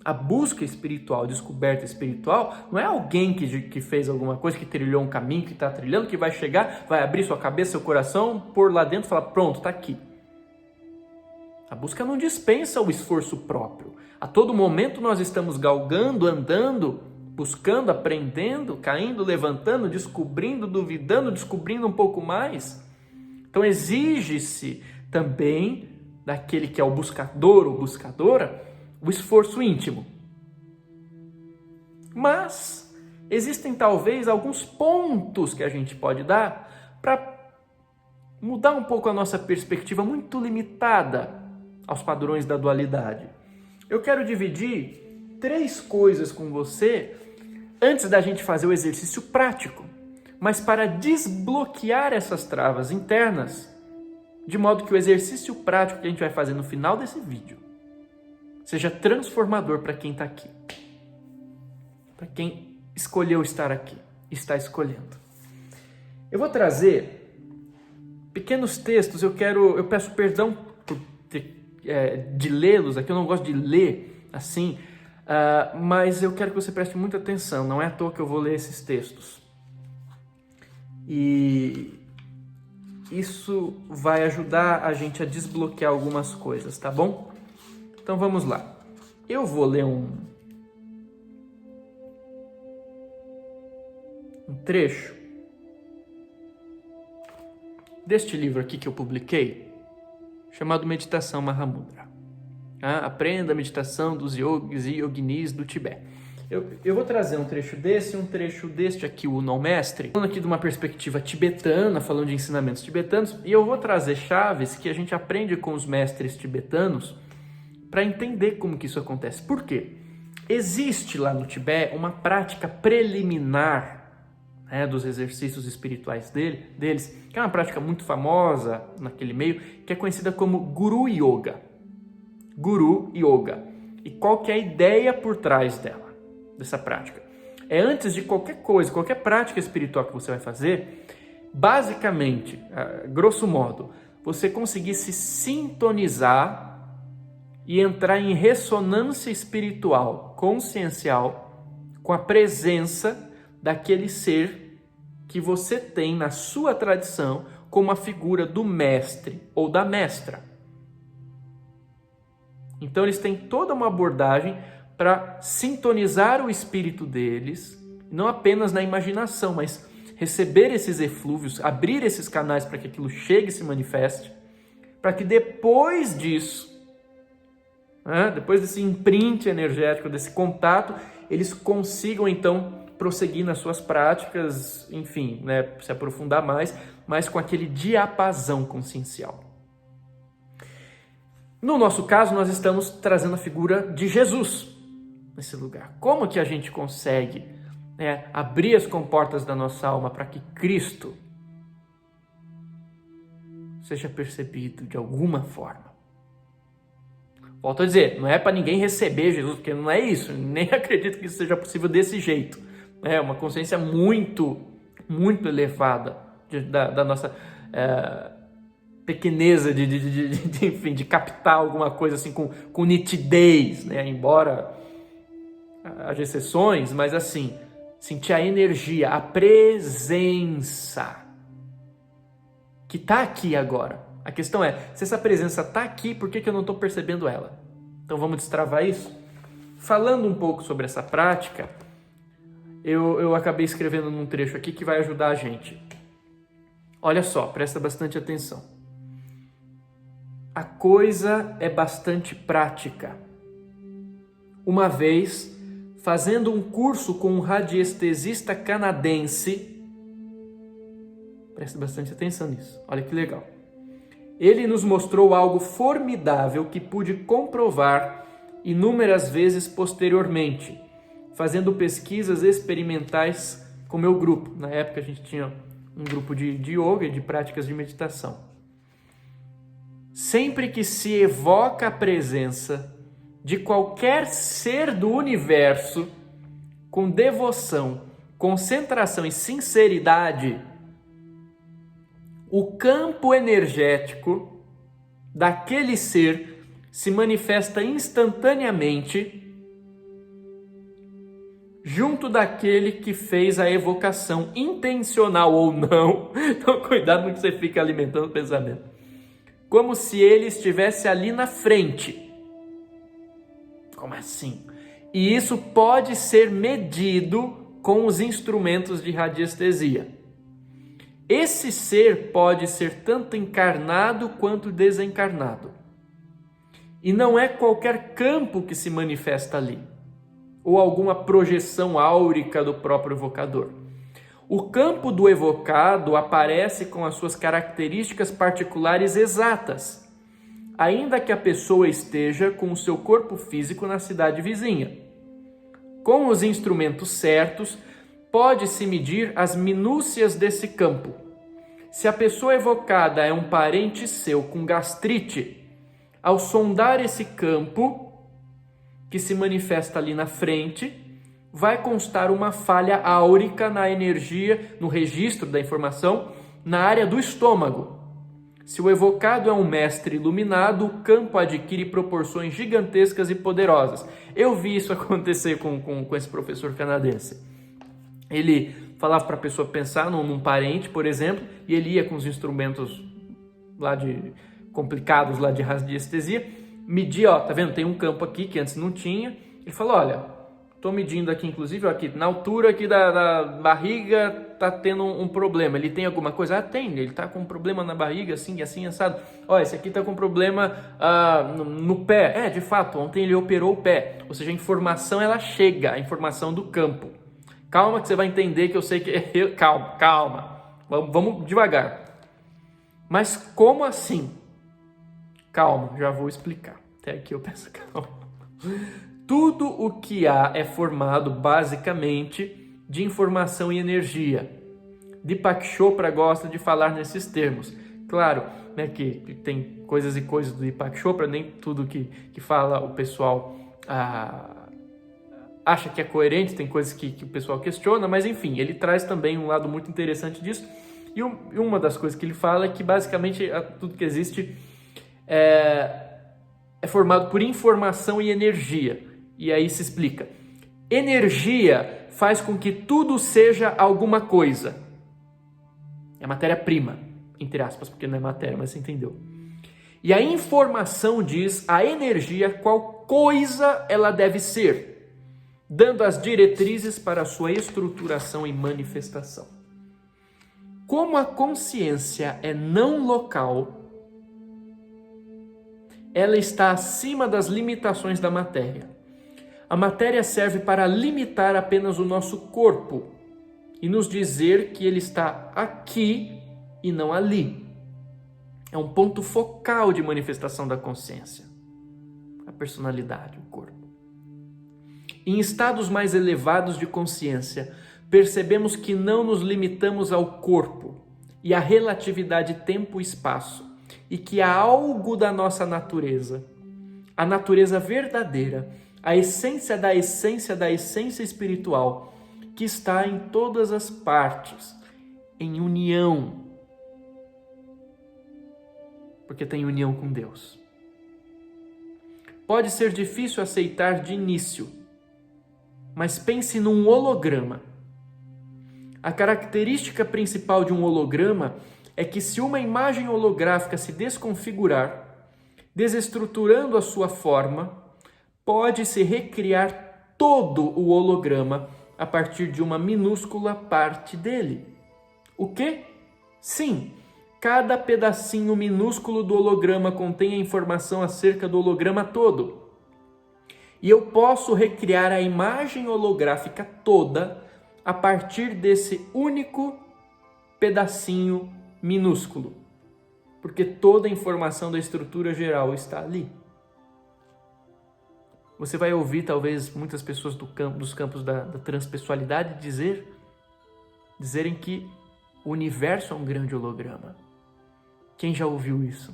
A busca espiritual, descoberta espiritual, não é alguém que fez alguma coisa, que trilhou um caminho, que está trilhando, que vai chegar, vai abrir sua cabeça, seu coração, pôr lá dentro e falar, pronto, está aqui. A busca não dispensa o esforço próprio. A todo momento nós estamos galgando, andando, buscando, aprendendo, caindo, levantando, descobrindo, duvidando, descobrindo um pouco mais. Então exige-se também daquele que é o buscador ou buscadora, o esforço íntimo. Mas existem talvez alguns pontos que a gente pode dar para mudar um pouco a nossa perspectiva muito limitada aos padrões da dualidade. Eu quero dividir 3 coisas com você antes da gente fazer o exercício prático, mas para desbloquear essas travas internas, de modo que o exercício prático que a gente vai fazer no final desse vídeo seja transformador para quem está aqui, para quem escolheu estar aqui, está escolhendo. Eu vou trazer pequenos textos, eu peço perdão por de lê-los aqui, eu não gosto de ler assim, mas eu quero que você preste muita atenção, não é à toa que eu vou ler esses textos. E isso vai ajudar a gente a desbloquear algumas coisas, tá bom? Então vamos lá. Eu vou ler um trecho deste livro aqui que eu publiquei, chamado Meditação Mahamudra. Aprenda a meditação dos yogis e yoginis do Tibete. Eu vou trazer um trecho desse e um trecho deste aqui, o Não Mestre, falando aqui de uma perspectiva tibetana, falando de ensinamentos tibetanos, e eu vou trazer chaves que a gente aprende com os mestres tibetanos para entender como que isso acontece. Por quê? Existe lá no Tibete uma prática preliminar, né, dos exercícios espirituais deles, que é uma prática muito famosa naquele meio, que é conhecida como Guru Yoga. Guru Yoga. E qual que é a ideia por trás dela, dessa prática? É antes de qualquer coisa, qualquer prática espiritual que você vai fazer, basicamente, grosso modo, você conseguir se sintonizar e entrar em ressonância espiritual, consciencial, com a presença daquele ser que você tem na sua tradição como a figura do mestre ou da mestra. Então eles têm toda uma abordagem para sintonizar o espírito deles, não apenas na imaginação, mas receber esses eflúvios, abrir esses canais para que aquilo chegue e se manifeste, para que depois disso, depois desse imprint energético, desse contato, eles consigam então prosseguir nas suas práticas, enfim, né, se aprofundar mais, mas com aquele diapasão consciencial. No nosso caso, nós estamos trazendo a figura de Jesus nesse lugar. Como que a gente consegue, né, abrir as comportas da nossa alma para que Cristo seja percebido de alguma forma? Volto a dizer, não é para ninguém receber Jesus, porque não é isso, nem acredito que isso seja possível desse jeito. É uma consciência muito, muito elevada da nossa pequeneza enfim, de captar alguma coisa assim com nitidez, né? Embora haja exceções, mas assim, sentir a energia, a presença que está aqui agora. A questão é, se essa presença está aqui, por que eu não estou percebendo ela? Então vamos destravar isso? Falando um pouco sobre essa prática, eu acabei escrevendo num trecho aqui que vai ajudar a gente. Olha só, presta bastante atenção. A coisa é bastante prática. Uma vez, fazendo um curso com um radiestesista canadense, presta bastante atenção nisso, olha que legal. Ele nos mostrou algo formidável que pude comprovar inúmeras vezes posteriormente, fazendo pesquisas experimentais com meu grupo. Na época a gente tinha um grupo de yoga e de práticas de meditação. Sempre que se evoca a presença de qualquer ser do universo com devoção, concentração e sinceridade, o campo energético daquele ser se manifesta instantaneamente junto daquele que fez a evocação, intencional ou não. Então cuidado no que você fica alimentando o pensamento. Como se ele estivesse ali na frente. Como assim? E isso pode ser medido com os instrumentos de radiestesia. Esse ser pode ser tanto encarnado quanto desencarnado. E não é qualquer campo que se manifesta ali, ou alguma projeção áurica do próprio evocador. O campo do evocado aparece com as suas características particulares exatas, ainda que a pessoa esteja com o seu corpo físico na cidade vizinha. Com os instrumentos certos, pode-se medir as minúcias desse campo. Se a pessoa evocada é um parente seu com gastrite, ao sondar esse campo, que se manifesta ali na frente, vai constar uma falha áurica na energia, no registro da informação, na área do estômago. Se o evocado é um mestre iluminado, o campo adquire proporções gigantescas e poderosas. Eu vi isso acontecer com esse professor canadense. Ele falava para a pessoa pensar num parente, por exemplo, e ele ia com os instrumentos lá complicados lá de radiestesia, media, tá vendo? Tem um campo aqui que antes não tinha. Ele falou, olha, Estou medindo aqui, inclusive, ó, aqui, na altura aqui da barriga está tendo um problema. Ele tem alguma coisa? Ah, tem. Ele está com um problema na barriga, assim, assim, assado. Ó, esse aqui está com problema no pé. De fato, ontem ele operou o pé. Ou seja, a informação, ela chega, a informação do campo. Calma que você vai entender que eu sei que... Calma. Vamos devagar. Mas como assim? Calma, já vou explicar. Até aqui eu peço calma. Tudo o que há é formado basicamente de informação e energia. Deepak Chopra gosta de falar nesses termos. Claro, né, que tem coisas e coisas do Deepak Chopra, nem tudo que fala o pessoal acha que é coerente, tem coisas que o pessoal questiona, mas enfim, ele traz também um lado muito interessante disso. E uma das coisas que ele fala é que basicamente tudo que existe é formado por informação e energia. E aí se explica. Energia faz com que tudo seja alguma coisa. É matéria-prima, entre aspas, porque não é matéria, mas você entendeu. E a informação diz a energia qual coisa ela deve ser, dando as diretrizes para a sua estruturação e manifestação. Como a consciência é não local, ela está acima das limitações da matéria. A matéria serve para limitar apenas o nosso corpo e nos dizer que ele está aqui e não ali. É um ponto focal de manifestação da consciência, a personalidade, o corpo. Em estados mais elevados de consciência, percebemos que não nos limitamos ao corpo e à relatividade tempo e espaço, e que há algo da nossa natureza, a natureza verdadeira, a essência da essência espiritual, que está em todas as partes, em união, porque tem união com Deus. Pode ser difícil aceitar de início, mas pense num holograma. A característica principal de um holograma é que se uma imagem holográfica se desconfigurar, desestruturando a sua forma, pode-se recriar todo o holograma a partir de uma minúscula parte dele. O quê? Sim, cada pedacinho minúsculo do holograma contém a informação acerca do holograma todo. E eu posso recriar a imagem holográfica toda a partir desse único pedacinho minúsculo, porque toda a informação da estrutura geral está ali. Você vai ouvir, talvez, muitas pessoas dos campos da transpessoalidade dizerem que o universo é um grande holograma. Quem já ouviu isso?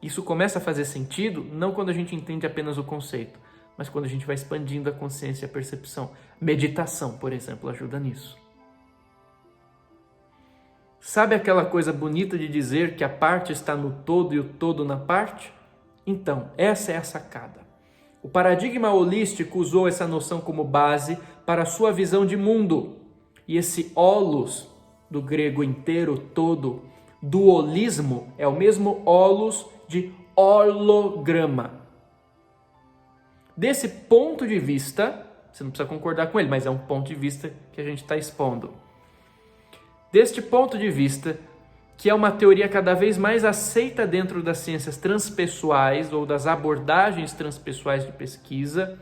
Isso começa a fazer sentido não quando a gente entende apenas o conceito, mas quando a gente vai expandindo a consciência e a percepção. Meditação, por exemplo, ajuda nisso. Sabe aquela coisa bonita de dizer que a parte está no todo e o todo na parte? Então, essa é a sacada. O paradigma holístico usou essa noção como base para a sua visão de mundo. E esse holos, do grego inteiro, todo, do holismo, é o mesmo holos de holograma. Desse ponto de vista, você não precisa concordar com ele, mas é um ponto de vista que a gente está expondo. Deste ponto de vista, que é uma teoria cada vez mais aceita dentro das ciências transpessoais ou das abordagens transpessoais de pesquisa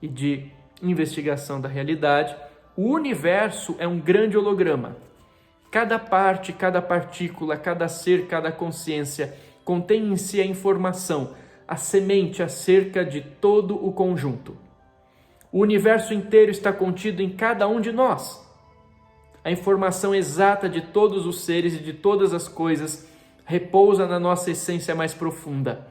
e de investigação da realidade, o universo é um grande holograma. Cada parte, cada partícula, cada ser, cada consciência contém em si a informação, a semente acerca de todo o conjunto. O universo inteiro está contido em cada um de nós. A informação exata de todos os seres e de todas as coisas repousa na nossa essência mais profunda.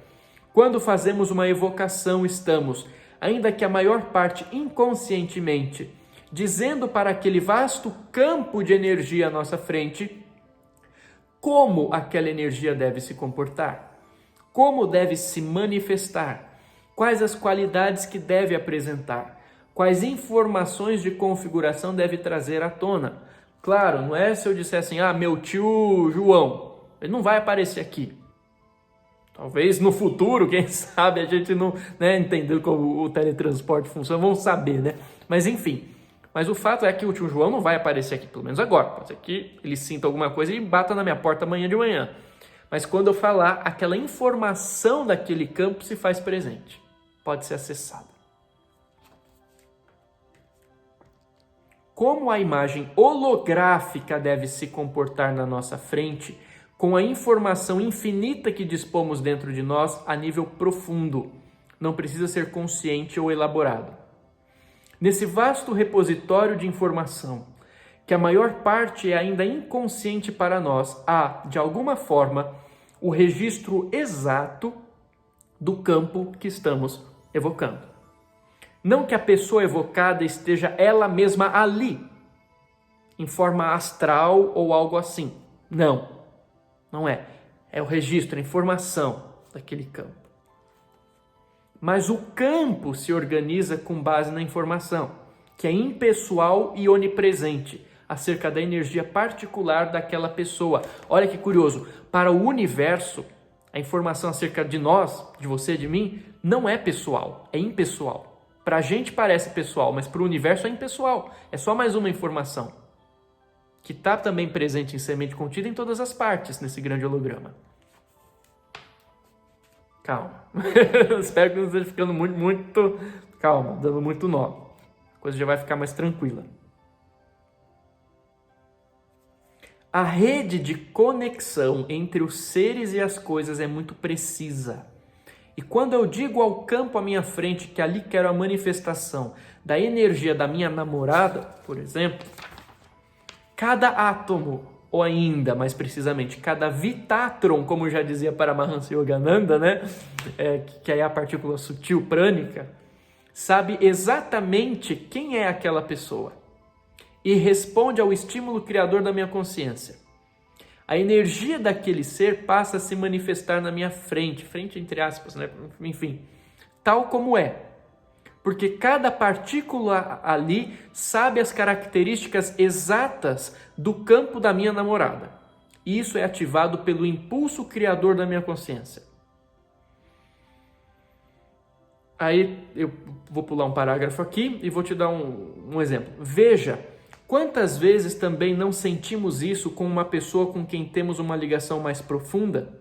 Quando fazemos uma evocação, estamos, ainda que a maior parte inconscientemente, dizendo para aquele vasto campo de energia à nossa frente como aquela energia deve se comportar, como deve se manifestar, quais as qualidades que deve apresentar, quais informações de configuração deve trazer à tona. Claro, não é se eu disser assim, meu tio João, ele não vai aparecer aqui. Talvez no futuro, quem sabe, a gente não, né, entendeu como o teletransporte funciona, vamos saber, né? Mas enfim, mas o fato é que o tio João não vai aparecer aqui, pelo menos agora. Pode ser que ele sinta alguma coisa e bata na minha porta amanhã de manhã. Mas quando eu falar, aquela informação daquele campo se faz presente. Pode ser acessada. Como a imagem holográfica deve se comportar na nossa frente, com a informação infinita que dispomos dentro de nós a nível profundo. Não precisa ser consciente ou elaborado. Nesse vasto repositório de informação, que a maior parte é ainda inconsciente para nós, há, de alguma forma, o registro exato do campo que estamos evocando. Não que a pessoa evocada esteja ela mesma ali, em forma astral ou algo assim. Não. Não é. É o registro, a informação daquele campo. Mas o campo se organiza com base na informação, que é impessoal e onipresente, acerca da energia particular daquela pessoa. Olha que curioso. Para o universo, a informação acerca de nós, de você, de mim, não é pessoal, é impessoal. Para a gente parece pessoal, mas para o universo é impessoal. É só mais uma informação, que está também presente em semente contida em todas as partes nesse grande holograma. Calma. Espero que não esteja ficando muito... Calma, dando muito nó. A coisa já vai ficar mais tranquila. A rede de conexão entre os seres e as coisas é muito precisa. E quando eu digo ao campo à minha frente que ali quero a manifestação da energia da minha namorada, por exemplo, cada átomo, ou ainda mais precisamente, cada vitatron, como já dizia Paramahansa Yogananda, né? Que é a partícula sutil prânica, sabe exatamente quem é aquela pessoa e responde ao estímulo criador da minha consciência. A energia daquele ser passa a se manifestar na minha frente, frente entre aspas, né? Enfim, tal como é. Porque cada partícula ali sabe as características exatas do campo da minha namorada. E isso é ativado pelo impulso criador da minha consciência. Aí eu vou pular um parágrafo aqui e vou te dar um exemplo. Veja, quantas vezes também não sentimos isso com uma pessoa com quem temos uma ligação mais profunda?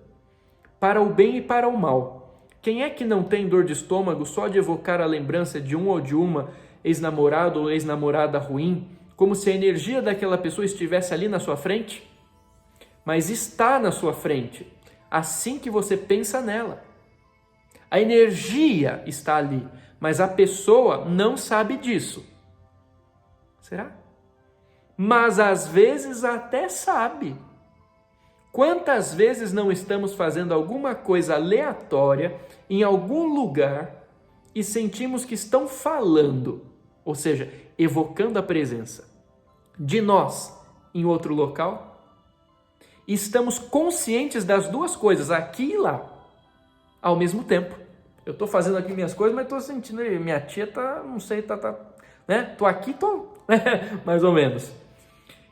Para o bem e para o mal. Quem é que não tem dor de estômago só de evocar a lembrança de um ou de uma ex-namorado ou ex-namorada ruim, como se a energia daquela pessoa estivesse ali na sua frente? Mas está na sua frente, assim que você pensa nela. A energia está ali, mas a pessoa não sabe disso. Será? Mas às vezes até sabe. Quantas vezes não estamos fazendo alguma coisa aleatória em algum lugar e sentimos que estão falando, ou seja, evocando a presença de nós em outro local? E estamos conscientes das duas coisas, aqui e lá, ao mesmo tempo. Eu estou fazendo aqui minhas coisas, mas estou sentindo, minha tia tá, não sei, né? Tô aqui, tô, mais ou menos.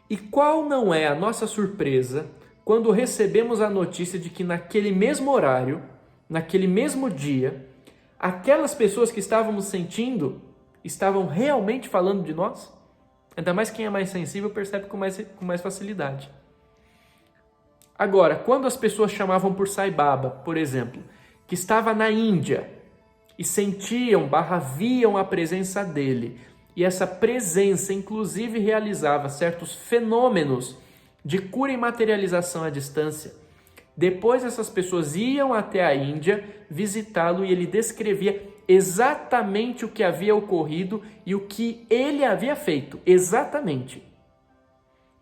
E qual não é a nossa surpresa quando recebemos a notícia de que naquele mesmo horário, naquele mesmo dia, aquelas pessoas que estávamos sentindo estavam realmente falando de nós? Ainda mais quem é mais sensível percebe com mais facilidade. Agora, quando as pessoas chamavam por Sai Baba, por exemplo, que estava na Índia e sentiam, viam a presença dele, e essa presença inclusive realizava certos fenômenos de cura e materialização à distância. Depois essas pessoas iam até a Índia visitá-lo e ele descrevia exatamente o que havia ocorrido e o que ele havia feito, exatamente.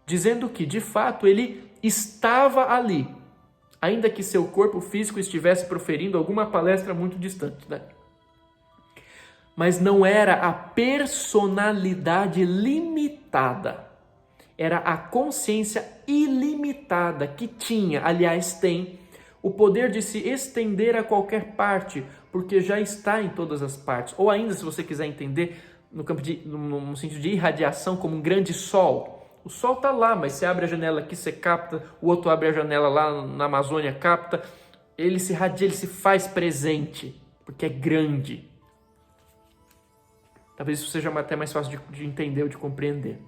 Dizendo que, de fato, ele estava ali, ainda que seu corpo físico estivesse proferindo alguma palestra muito distante, né? Mas não era a personalidade limitada. Era a consciência ilimitada que tinha, aliás tem, o poder de se estender a qualquer parte, porque já está em todas as partes. Ou ainda, se você quiser entender, no sentido de irradiação, como um grande sol. O sol está lá, mas você abre a janela aqui, você capta, o outro abre a janela lá na Amazônia, capta. ele se irradia, ele se faz presente, porque é grande. Talvez isso seja até mais fácil de entender ou de compreender.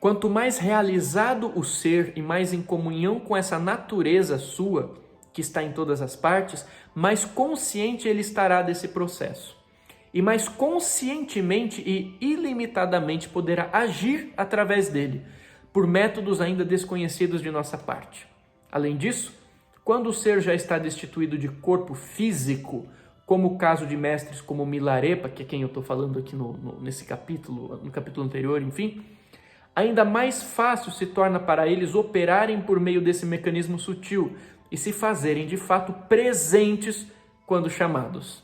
Quanto mais realizado o ser e mais em comunhão com essa natureza sua, que está em todas as partes, mais consciente ele estará desse processo. E mais conscientemente e ilimitadamente poderá agir através dele, por métodos ainda desconhecidos de nossa parte. Além disso, quando o ser já está destituído de corpo físico, como o caso de mestres como Milarepa, que é quem eu estou falando aqui nesse capítulo, no capítulo anterior, enfim, ainda mais fácil se torna para eles operarem por meio desse mecanismo sutil e se fazerem de fato presentes quando chamados.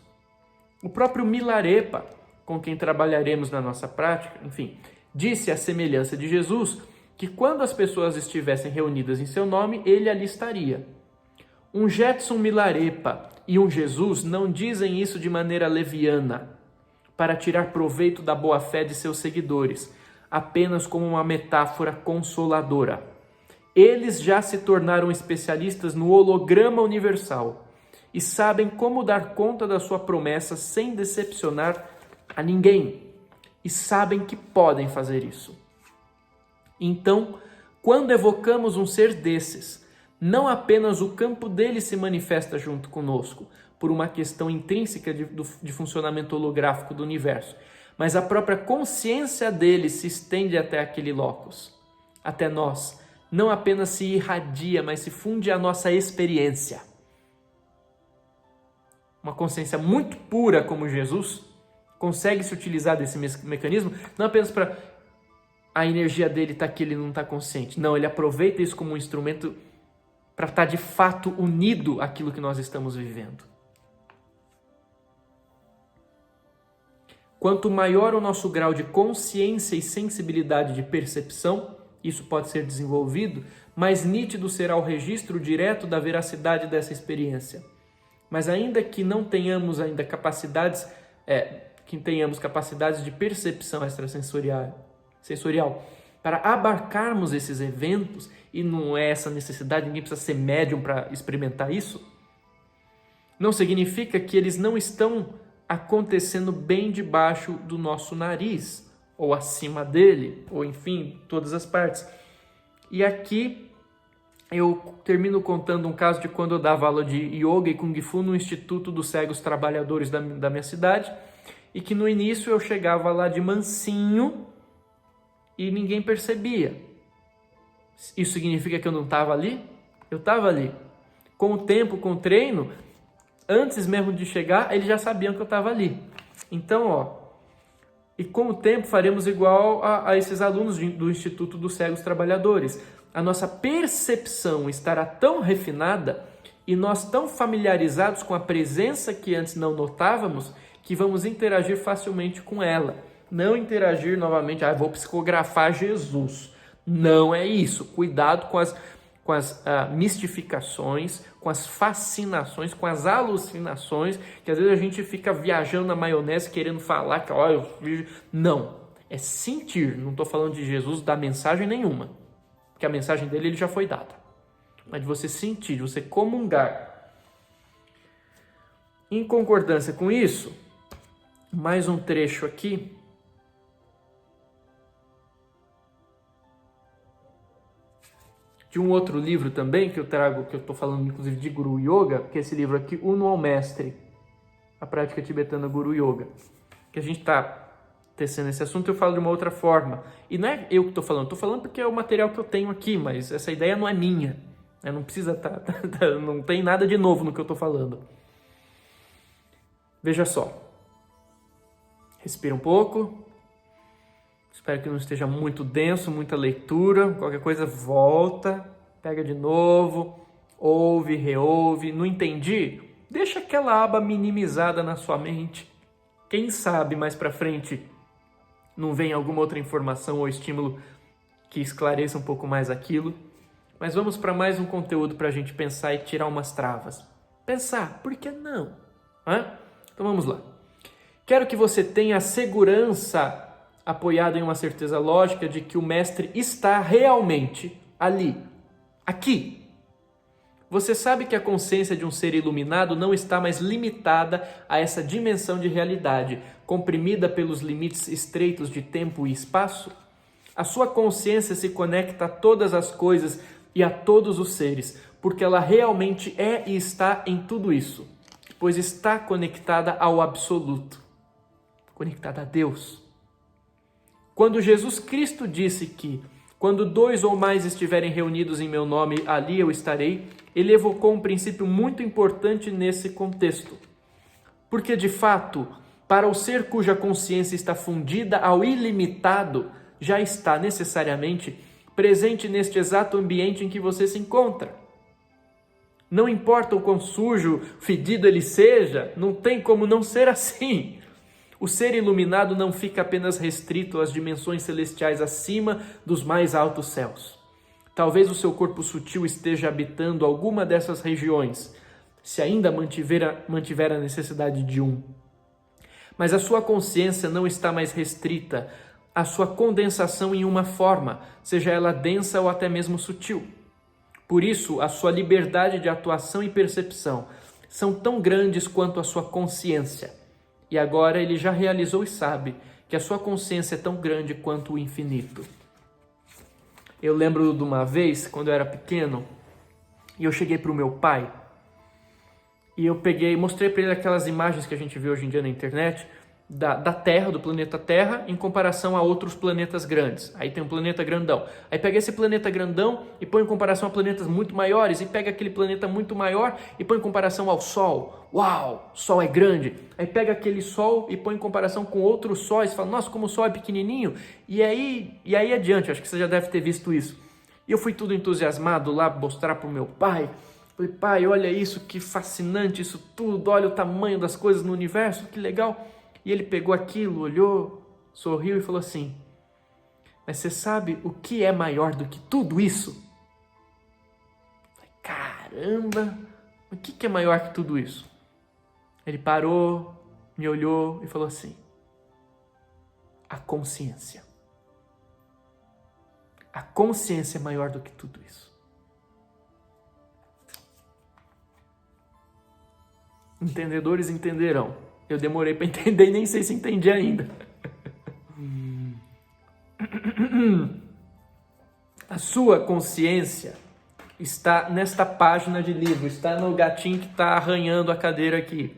O próprio Milarepa, com quem trabalharemos na nossa prática, enfim, disse à semelhança de Jesus que quando as pessoas estivessem reunidas em seu nome, ele ali estaria. Um Jetson Milarepa e um Jesus não dizem isso de maneira leviana, para tirar proveito da boa-fé de seus seguidores, apenas como uma metáfora consoladora. Eles já se tornaram especialistas no holograma universal e sabem como dar conta da sua promessa sem decepcionar a ninguém. E sabem que podem fazer isso. Então, quando evocamos um ser desses, não apenas o campo dele se manifesta junto conosco, por uma questão intrínseca de funcionamento holográfico do universo, mas a própria consciência dele se estende até aquele locus, até nós. Não apenas se irradia, mas se funde à nossa experiência. Uma consciência muito pura como Jesus consegue se utilizar desse mecanismo, não apenas para a energia dele estar aqui, ele não está consciente. Não, ele aproveita isso como um instrumento para estar de fato unido àquilo que nós estamos vivendo. Quanto maior o nosso grau de consciência e sensibilidade de percepção, isso pode ser desenvolvido, mais nítido será o registro direto da veracidade dessa experiência. Mas ainda que não tenhamos ainda capacidades de percepção extrasensorial, para abarcarmos esses eventos, e não é essa necessidade, ninguém precisa ser médium para experimentar isso, não significa que eles não estão acontecendo bem debaixo do nosso nariz, ou acima dele, ou enfim, todas as partes. E aqui eu termino contando um caso de quando eu dava aula de Yoga e Kung Fu no Instituto dos Cegos Trabalhadores da minha cidade, e que no início eu chegava lá de mansinho e ninguém percebia. Isso significa que eu não estava ali? Eu estava ali. Com o tempo, com o treino, antes mesmo de chegar, eles já sabiam que eu estava ali. Então, e com o tempo faremos igual a esses alunos do Instituto dos Cegos Trabalhadores. A nossa percepção estará tão refinada e nós tão familiarizados com a presença que antes não notávamos, que vamos interagir facilmente com ela. Não interagir novamente, vou psicografar Jesus. Não é isso. Cuidado com as mistificações, com as fascinações, com as alucinações, que às vezes a gente fica viajando na maionese querendo falar que, não, é sentir. Não estou falando de Jesus dar mensagem nenhuma, porque a mensagem dele ele já foi dada. Mas de você sentir, de você comungar. Em concordância com isso, mais um trecho aqui. De um outro livro também, que eu trago, que eu estou falando inclusive de Guru Yoga, que é esse livro aqui, Uno ao Mestre, a prática tibetana Guru Yoga. Que a gente está tecendo esse assunto, eu falo de uma outra forma. E não é eu que estou falando porque é o material que eu tenho aqui, mas essa ideia não é minha. Não precisa não tem nada de novo no que eu estou falando. Veja só. Respira um pouco. Espero que não esteja muito denso, muita leitura. Qualquer coisa, volta, pega de novo, ouve, reouve. Não entendi? Deixa aquela aba minimizada na sua mente. Quem sabe mais para frente não vem alguma outra informação ou estímulo que esclareça um pouco mais aquilo. Mas vamos para mais um conteúdo para a gente pensar e tirar umas travas. Pensar, por que não? Então vamos lá. Quero que você tenha a segurança, apoiado em uma certeza lógica, de que o mestre está realmente ali, aqui. Você sabe que a consciência de um ser iluminado não está mais limitada a essa dimensão de realidade, comprimida pelos limites estreitos de tempo e espaço? A sua consciência se conecta a todas as coisas e a todos os seres, porque ela realmente é e está em tudo isso, pois está conectada ao absoluto, conectada a Deus. Quando Jesus Cristo disse que, quando 2 ou mais estiverem reunidos em meu nome, ali eu estarei, ele evocou um princípio muito importante nesse contexto. Porque, de fato, para o ser cuja consciência está fundida ao ilimitado, já está necessariamente presente neste exato ambiente em que você se encontra. Não importa o quão sujo, fedido ele seja, não tem como não ser assim. O ser iluminado não fica apenas restrito às dimensões celestiais acima dos mais altos céus. Talvez o seu corpo sutil esteja habitando alguma dessas regiões, se ainda mantiver a necessidade de um. Mas a sua consciência não está mais restrita à sua condensação em uma forma, seja ela densa ou até mesmo sutil. Por isso, a sua liberdade de atuação e percepção são tão grandes quanto a sua consciência. E agora ele já realizou e sabe que a sua consciência é tão grande quanto o infinito. Eu lembro de uma vez, quando eu era pequeno, e eu cheguei para o meu pai, e eu mostrei para ele aquelas imagens que a gente vê hoje em dia na internet, da Terra, do planeta Terra, em comparação a outros planetas grandes. Aí tem um planeta grandão. Aí pega esse planeta grandão e põe em comparação a planetas muito maiores, e pega aquele planeta muito maior e põe em comparação ao Sol. Uau, o Sol é grande. Aí pega aquele Sol e põe em comparação com outros sóis, e fala, nossa, como o Sol é pequenininho. E aí adiante, acho que você já deve ter visto isso. E eu fui tudo entusiasmado lá mostrar para o meu pai. Falei, pai, olha isso, que fascinante isso tudo, olha o tamanho das coisas no universo, que legal. E ele pegou aquilo, olhou, sorriu e falou assim, mas você sabe o que é maior do que tudo isso? Falei, caramba, o que é maior que tudo isso? Ele parou, me olhou e falou assim, a consciência. A consciência é maior do que tudo isso. Entendedores entenderão. Eu demorei para entender e nem sei se entendi ainda. A sua consciência está nesta página de livro, está no gatinho que está arranhando a cadeira aqui.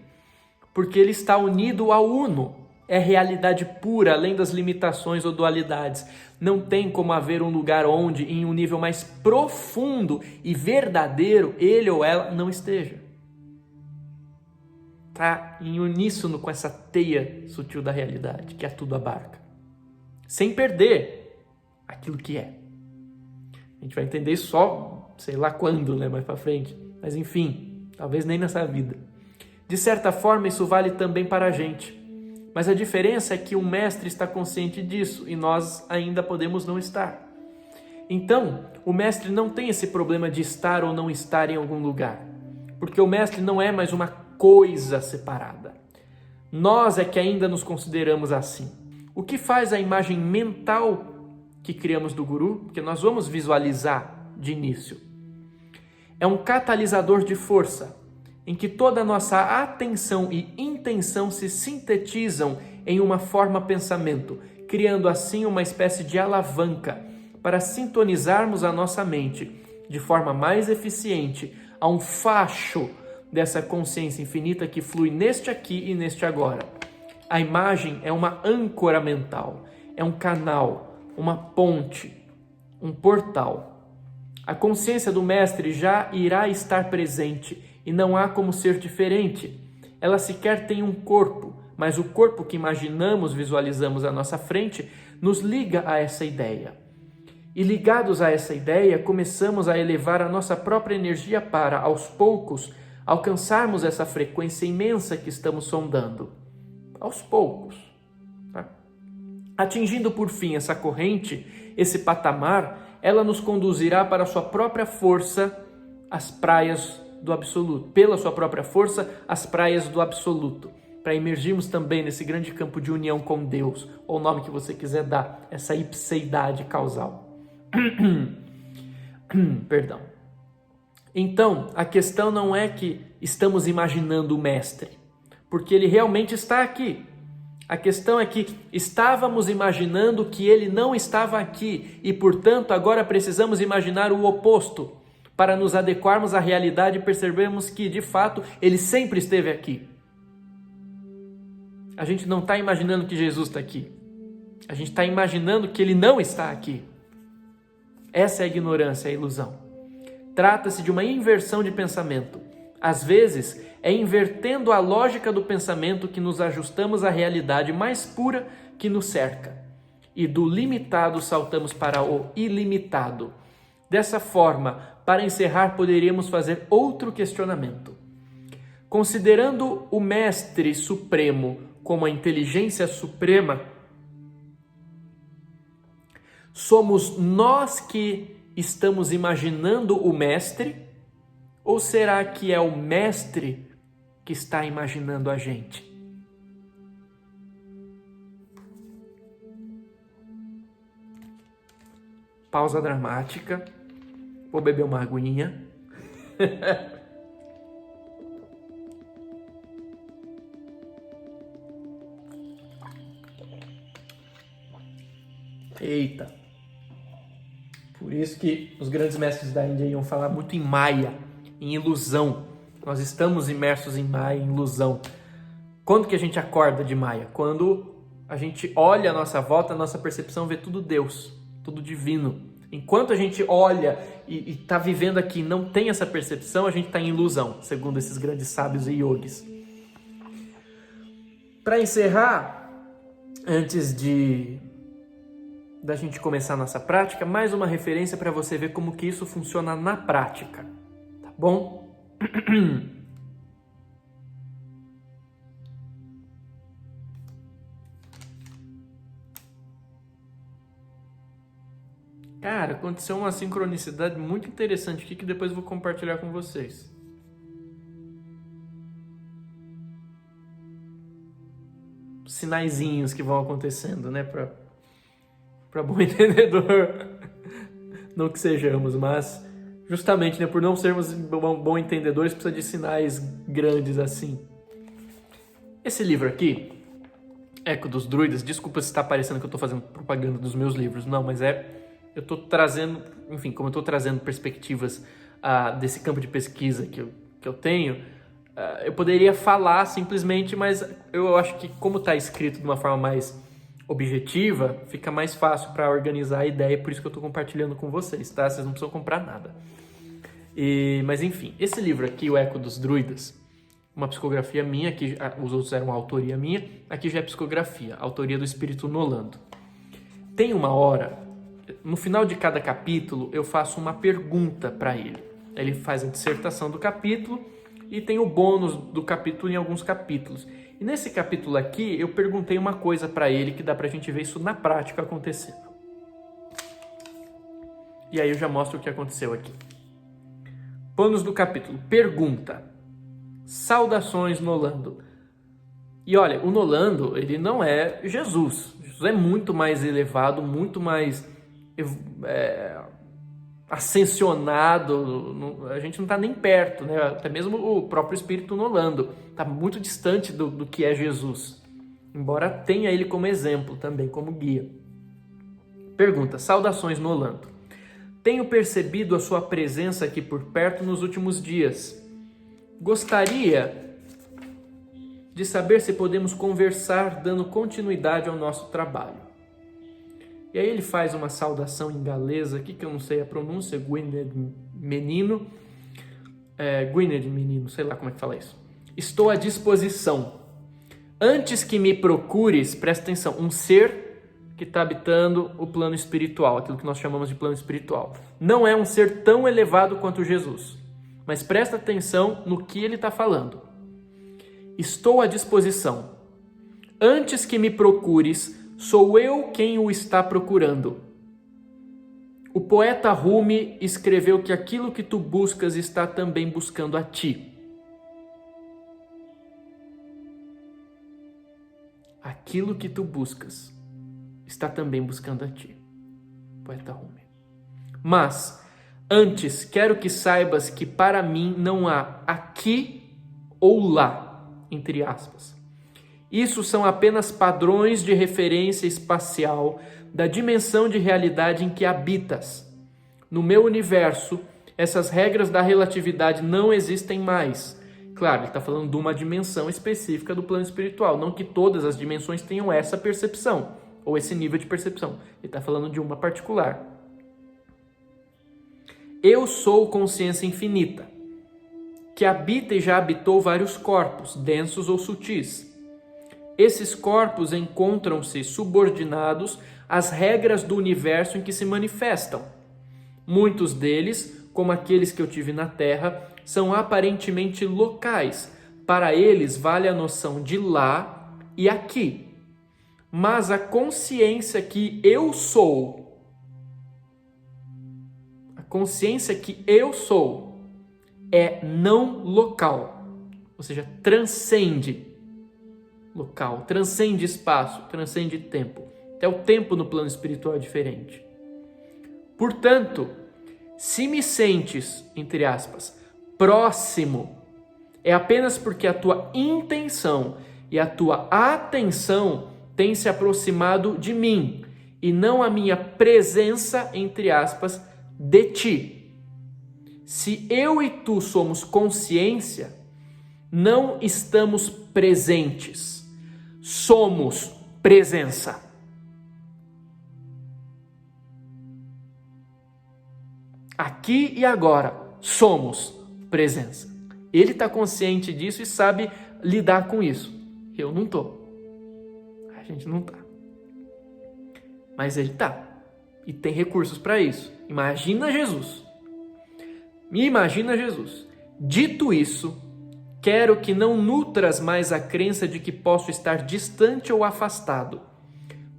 Porque ele está unido ao uno. É realidade pura, além das limitações ou dualidades. Não tem como haver um lugar onde, em um nível mais profundo e verdadeiro, ele ou ela não esteja. Está em uníssono com essa teia sutil da realidade, que a tudo abarca. Sem perder aquilo que é. A gente vai entender isso só, sei lá quando, né, mais para frente. Mas enfim, talvez nem nessa vida. De certa forma, isso vale também para a gente. Mas a diferença é que o mestre está consciente disso e nós ainda podemos não estar. Então, o mestre não tem esse problema de estar ou não estar em algum lugar. Porque o mestre não é mais uma coisa separada. Nós é que ainda nos consideramos assim. O que faz a imagem mental que criamos do guru, porque nós vamos visualizar de início, é um catalisador de força, em que toda a nossa atenção e intenção se sintetizam em uma forma pensamento, criando assim uma espécie de alavanca para sintonizarmos a nossa mente de forma mais eficiente a um facho dessa consciência infinita que flui neste aqui e neste agora. A imagem é uma âncora mental, é um canal, uma ponte, um portal. A consciência do mestre já irá estar presente e não há como ser diferente. Ela sequer tem um corpo, mas o corpo que imaginamos, visualizamos à nossa frente, nos liga a essa ideia. E ligados a essa ideia, começamos a elevar a nossa própria energia para, aos poucos, alcançarmos essa frequência imensa que estamos sondando. Aos poucos. Tá? Atingindo por fim essa corrente, esse patamar, ela nos conduzirá para a sua própria força às praias do absoluto. Pela sua própria força, às praias do absoluto. Para emergirmos também nesse grande campo de união com Deus, ou o nome que você quiser dar, essa ipseidade causal. Perdão. Então, a questão não é que estamos imaginando o Mestre, porque ele realmente está aqui. A questão é que estávamos imaginando que ele não estava aqui e, portanto, agora precisamos imaginar o oposto para nos adequarmos à realidade e percebermos que, de fato, ele sempre esteve aqui. A gente não está imaginando que Jesus está aqui. A gente está imaginando que ele não está aqui. Essa é a ignorância, a ilusão. Trata-se de uma inversão de pensamento. Às vezes, é invertendo a lógica do pensamento que nos ajustamos à realidade mais pura que nos cerca. E do limitado saltamos para o ilimitado. Dessa forma, para encerrar, poderíamos fazer outro questionamento. Considerando o Mestre Supremo como a inteligência suprema, somos nós que estamos imaginando o Mestre? Ou será que é o Mestre que está imaginando a gente? Pausa dramática. Vou beber uma aguinha. Eita! Por isso que os grandes mestres da Índia iam falar muito em Maya, em ilusão. Nós estamos imersos em Maya, em ilusão. Quando que a gente acorda de Maya? Quando a gente olha a nossa volta, a nossa percepção vê tudo Deus, tudo divino. Enquanto a gente olha e está vivendo aqui, não tem essa percepção, a gente está em ilusão, segundo esses grandes sábios e yogis. Para encerrar, antes da gente começar a nossa prática, mais uma referência para você ver como que isso funciona na prática, tá bom? Cara, aconteceu uma sincronicidade muito interessante aqui que depois eu vou compartilhar com vocês. Sinaizinhos que vão acontecendo, né? Para bom entendedor, não que sejamos, mas justamente, né, por não sermos bom entendedores, precisa de sinais grandes assim. Esse livro aqui, Eco dos Druidas, desculpa se está parecendo que eu estou fazendo propaganda dos meus livros, não, mas eu estou trazendo, enfim, como eu estou trazendo perspectivas desse campo de pesquisa que eu tenho, eu poderia falar simplesmente, mas eu acho que como está escrito de uma forma mais objetiva, fica mais fácil para organizar a ideia, por isso que eu estou compartilhando com vocês, tá? Vocês não precisam comprar nada. Mas enfim, esse livro aqui, O Eco dos Druidas, uma psicografia minha, que os outros eram autoria minha, aqui já é psicografia, autoria do Espírito Nolando. Tem uma hora, no final de cada capítulo, eu faço uma pergunta para ele. Ele faz a dissertação do capítulo e tem o bônus do capítulo em alguns capítulos. E nesse capítulo aqui, eu perguntei uma coisa para ele que dá pra gente ver isso na prática acontecendo. E aí eu já mostro o que aconteceu aqui. Bônus do capítulo. Pergunta. Saudações, Nolando. E olha, o Nolando, ele não é Jesus. Jesus é muito mais elevado, muito mais ascensionado. A gente não está nem perto, né? Até mesmo o próprio Espírito Nolando está muito distante do que é Jesus, embora tenha ele como exemplo também, como guia. Pergunta, saudações, Nolando. Tenho percebido a sua presença aqui por perto nos últimos dias. Gostaria de saber se podemos conversar dando continuidade ao nosso trabalho. E aí ele faz uma saudação em galesa aqui, que eu não sei a pronúncia, Gwynedd Menino, sei lá como é que fala isso. Estou à disposição. Antes que me procures, presta atenção, um ser que está habitando o plano espiritual, aquilo que nós chamamos de plano espiritual. Não é um ser tão elevado quanto Jesus, mas presta atenção no que ele está falando. Estou à disposição. Antes que me procures, sou eu quem o está procurando. O poeta Rumi escreveu que aquilo que tu buscas está também buscando a ti. Aquilo que tu buscas está também buscando a ti. Poeta Rumi. Mas Antes, quero que saibas que para mim não há aqui ou lá, entre aspas. Isso são apenas padrões de referência espacial da dimensão de realidade em que habitas. No meu universo, essas regras da relatividade não existem mais. Claro, ele está falando de uma dimensão específica do plano espiritual, não que todas as dimensões tenham essa percepção, ou esse nível de percepção. Ele está falando de uma particular. Eu sou consciência infinita, que habita e já habitou vários corpos, densos ou sutis. Esses corpos encontram-se subordinados às regras do universo em que se manifestam. Muitos deles, como aqueles que eu tive na Terra, são aparentemente locais. Para eles vale a noção de lá e aqui. Mas a consciência que eu sou, é não local, ou seja, transcende local, transcende espaço, transcende tempo. Até o tempo no plano espiritual é diferente. Portanto, se me sentes, entre aspas, próximo, é apenas porque a tua intenção e a tua atenção têm se aproximado de mim, e não a minha presença, entre aspas, de ti. Se eu e tu somos consciência, não estamos presentes, somos presença. Aqui e agora, somos presença. Ele está consciente disso e sabe lidar com isso. Eu não estou. A gente não está. Mas ele está. E tem recursos para isso. Imagina Jesus. Dito isso, quero que não nutras mais a crença de que posso estar distante ou afastado.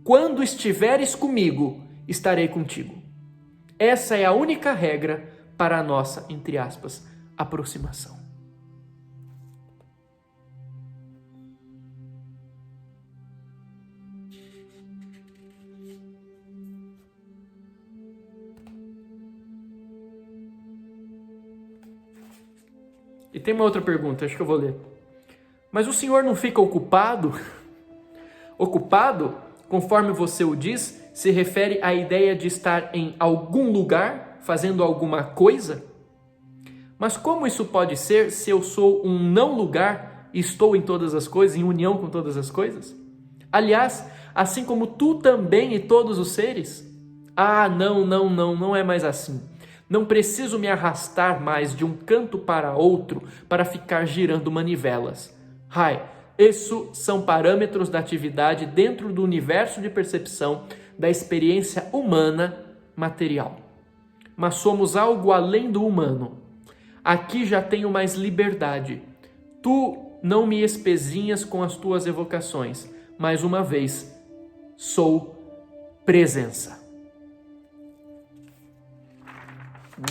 Quando estiveres comigo, estarei contigo. Essa é a única regra para a nossa, entre aspas, aproximação. E tem uma outra pergunta, acho que eu vou ler. Mas o Senhor não fica ocupado? Ocupado, conforme você o diz, se refere à ideia de estar em algum lugar, fazendo alguma coisa? Mas como isso pode ser se eu sou um não lugar e estou em todas as coisas, em união com todas as coisas? Aliás, assim como tu também e todos os seres? Ah, não é mais assim. Não preciso me arrastar mais de um canto para outro para ficar girando manivelas. Isso são parâmetros da atividade dentro do universo de percepção da experiência humana material. Mas somos algo além do humano. Aqui já tenho mais liberdade. Tu não me espezinhas com as tuas evocações. Mais uma vez, sou presença.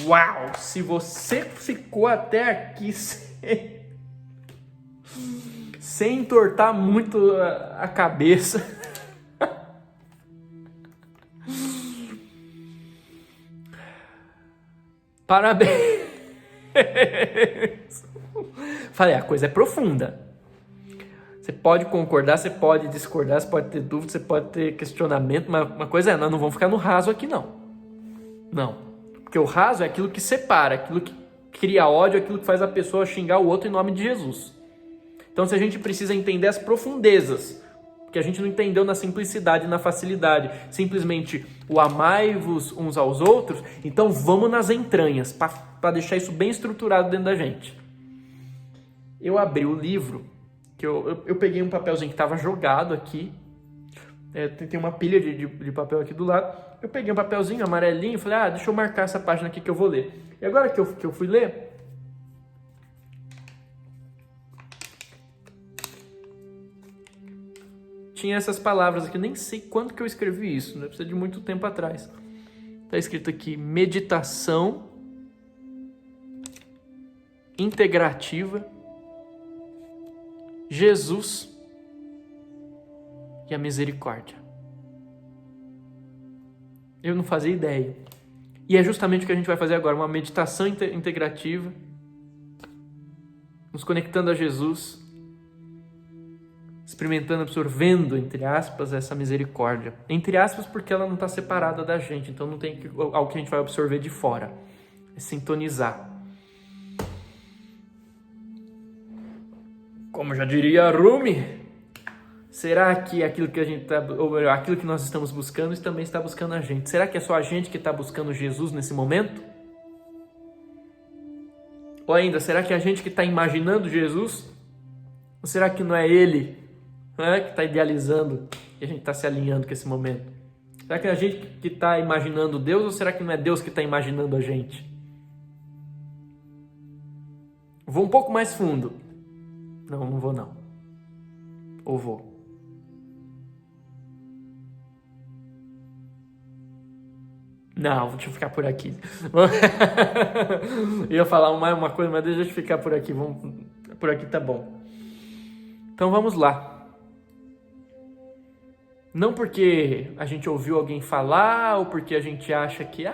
Uau! Se você ficou até aqui sem entortar muito a cabeça, parabéns! Falei, a coisa é profunda. Você pode concordar, você pode discordar, você pode ter dúvida, você pode ter questionamento, mas uma coisa é, nós não vamos ficar no raso aqui não. Não. Porque o raso é aquilo que separa, aquilo que cria ódio, aquilo que faz a pessoa xingar o outro em nome de Jesus. Então, se a gente precisa entender as profundezas, que a gente não entendeu na simplicidade, na facilidade, simplesmente o amai-vos uns aos outros, então vamos nas entranhas, para deixar isso bem estruturado dentro da gente. Eu abri o livro, que eu peguei um papelzinho que estava jogado aqui, tem uma pilha de papel aqui do lado. Eu peguei um papelzinho amarelinho e falei, deixa eu marcar essa página aqui que eu vou ler. E agora que eu fui ler, tinha essas palavras aqui, eu nem sei quando que eu escrevi isso, né? Precisa de muito tempo atrás. Está escrito aqui, meditação integrativa, Jesus e a misericórdia. Eu não fazia ideia. E é justamente o que a gente vai fazer agora, uma meditação integrativa, nos conectando a Jesus, experimentando, absorvendo, entre aspas, essa misericórdia. Entre aspas, porque ela não está separada da gente, então não tem algo que a gente vai absorver de fora. É sintonizar. Como já diria a Rumi, será que aquilo que a gente ou melhor, aquilo que nós estamos buscando também está buscando a gente? Será que é só a gente que está buscando Jesus nesse momento? Ou ainda, será que é a gente que está imaginando Jesus? Ou será que não é Ele, né, que está idealizando e a gente está se alinhando com esse momento? Será que é a gente que está imaginando Deus ou será que não é Deus que está imaginando a gente? Vou um pouco mais fundo. Não vou não. Ou vou? Não, deixa eu ficar por aqui. Eu ia falar uma coisa, mas deixa eu ficar por aqui. Por aqui tá bom. Então vamos lá. Não porque a gente ouviu alguém falar ou porque a gente acha que,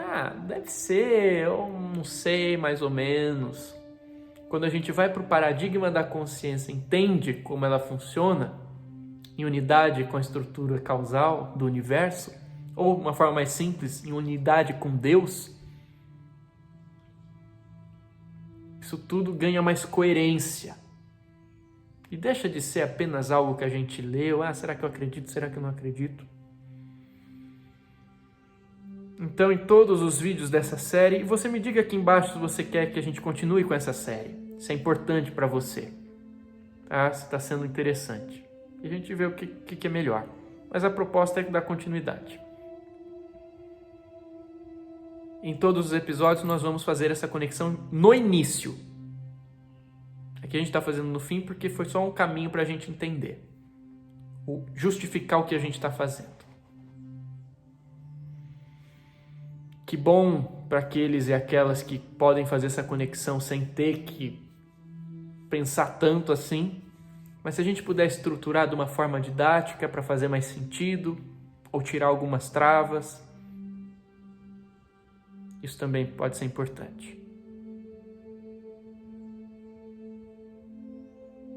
deve ser, ou não sei, mais ou menos. Quando a gente vai para o paradigma da consciência, entende como ela funciona, em unidade com a estrutura causal do universo, ou uma forma mais simples, em unidade com Deus, isso tudo ganha mais coerência. E deixa de ser apenas algo que a gente leu, será que eu acredito, será que eu não acredito? Então, em todos os vídeos dessa série, e você me diga aqui embaixo se você quer que a gente continue com essa série, se é importante para você, tá? Se está sendo interessante. E a gente vê o que é melhor. Mas a proposta é dar continuidade. Em todos os episódios nós vamos fazer essa conexão no início. Aqui a gente está fazendo no fim porque foi só um caminho para a gente entender. Justificar o que a gente está fazendo. Que bom para aqueles e aquelas que podem fazer essa conexão sem ter que pensar tanto assim. Mas se a gente puder estruturar de uma forma didática para fazer mais sentido ou tirar algumas travas, isso também pode ser importante.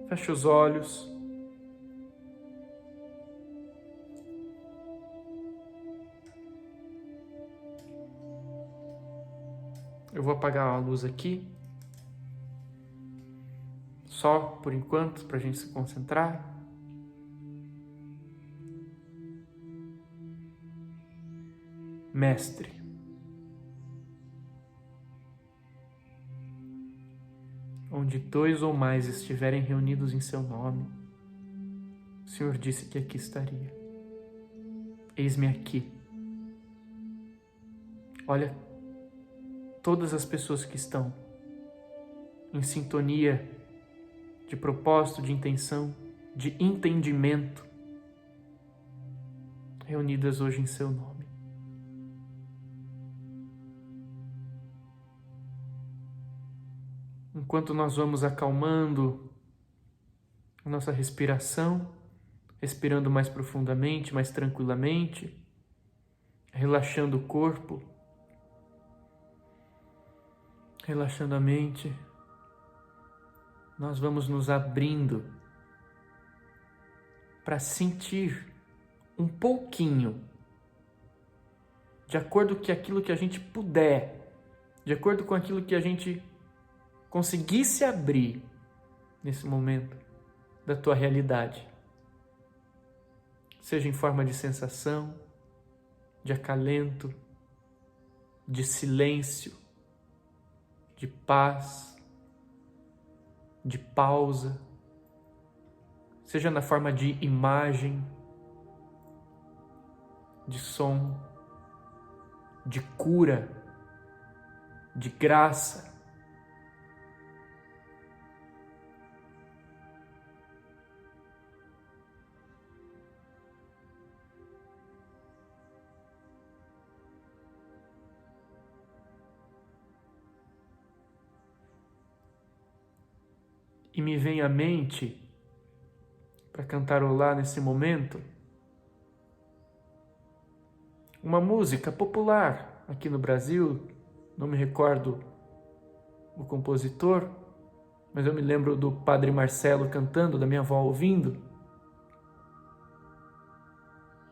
Feche os olhos. Eu vou apagar a luz aqui. Só por enquanto, para a gente se concentrar. Mestre, onde 2 ou mais estiverem reunidos em seu nome, o Senhor disse que aqui estaria. Eis-me aqui. Olha todas as pessoas que estão em sintonia de propósito, de intenção, de entendimento, reunidas hoje em seu nome. Enquanto nós vamos acalmando a nossa respiração, respirando mais profundamente, mais tranquilamente, relaxando o corpo, relaxando a mente, nós vamos nos abrindo para sentir um pouquinho, de acordo com aquilo que a gente puder, de acordo com aquilo que a gente conseguisse abrir nesse momento da tua realidade. Seja em forma de sensação, de acalento, de silêncio, de paz, de pausa, seja na forma de imagem, de som, de cura, de graça. E me vem à mente, para cantarolar nesse momento, uma música popular aqui no Brasil, não me recordo o compositor, mas eu me lembro do Padre Marcelo cantando, da minha avó ouvindo,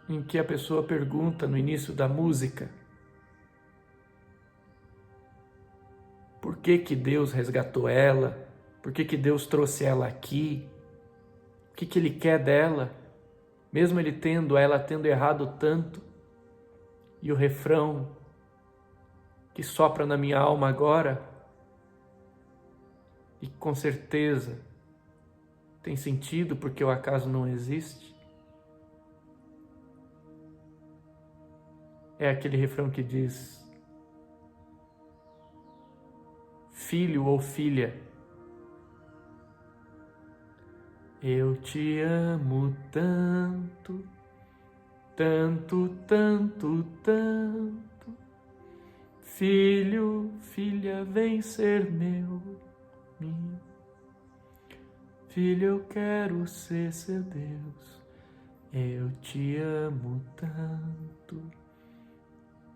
em que a pessoa pergunta no início da música: por que que Deus resgatou ela? Por que que Deus trouxe ela aqui? O que que Ele quer dela? Mesmo ela tendo errado tanto. E o refrão que sopra na minha alma agora, e com certeza tem sentido porque o acaso não existe, é aquele refrão que diz: filho ou filha, eu te amo tanto, tanto, tanto, tanto. Filho, filha, vem ser meu. Filho, eu quero ser seu Deus. Eu te amo tanto,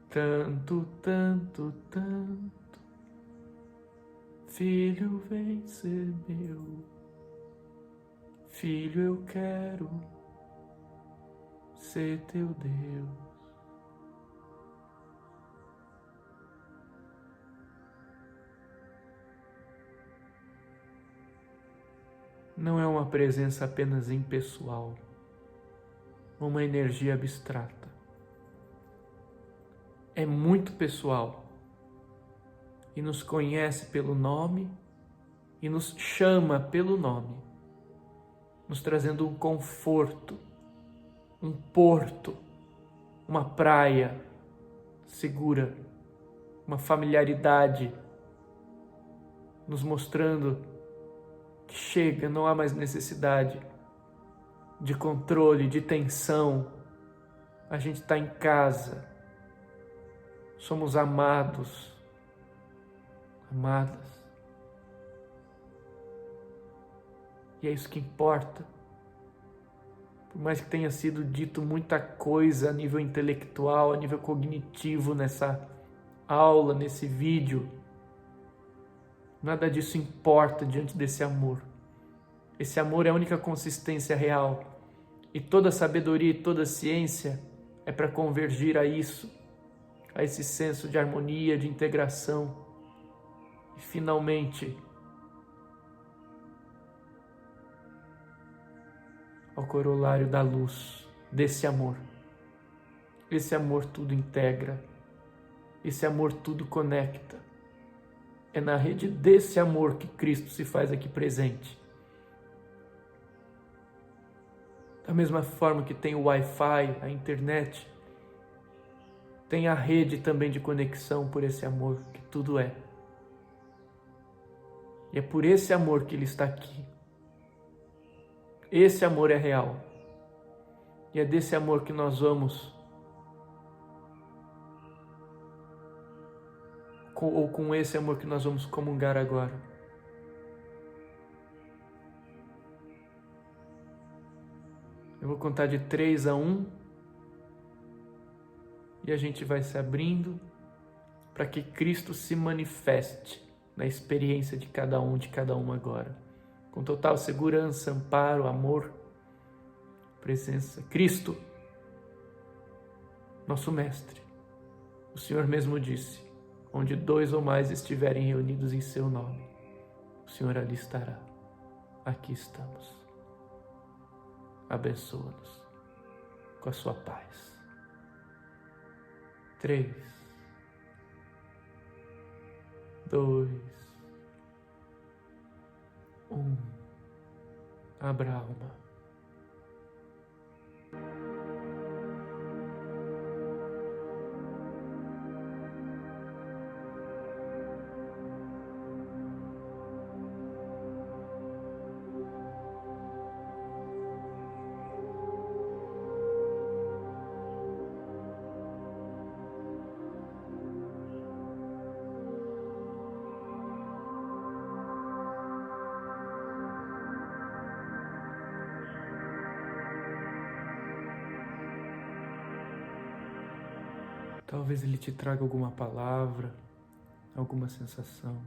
tanto, tanto, tanto. Filho, vem ser meu. Filho, eu quero ser teu Deus. Não é uma presença apenas impessoal, uma energia abstrata. É muito pessoal e nos conhece pelo nome e nos chama pelo nome, nos trazendo um conforto, um porto, uma praia segura, uma familiaridade, nos mostrando que chega, não há mais necessidade de controle, de tensão. A gente está em casa, somos amados, amadas. E é isso que importa. Por mais que tenha sido dito muita coisa a nível intelectual, a nível cognitivo nessa aula, nesse vídeo, nada disso importa diante desse amor. Esse amor é a única consistência real. E toda sabedoria e toda ciência é para convergir a isso, a esse senso de harmonia, de integração. E finalmente, ao corolário da luz desse amor. Esse amor tudo integra, esse amor tudo conecta. É na rede desse amor que Cristo se faz aqui presente. Da mesma forma que tem o Wi-Fi, a internet, tem a rede também de conexão por esse amor que tudo é. E é por esse amor que Ele está aqui. Esse amor é real. E é desse amor que nós vamos, com esse amor que nós vamos comungar agora. Eu vou contar de 3 a 1 e a gente vai se abrindo para que Cristo se manifeste na experiência de cada uma agora. Com total segurança, amparo, amor, presença. Cristo, nosso Mestre, o Senhor mesmo disse: onde 2 ou mais estiverem reunidos em seu nome, o Senhor ali estará. Aqui estamos. Abençoa-nos com a sua paz. 3, 2, 1. Abra a alma. Talvez ele te traga alguma palavra, alguma sensação.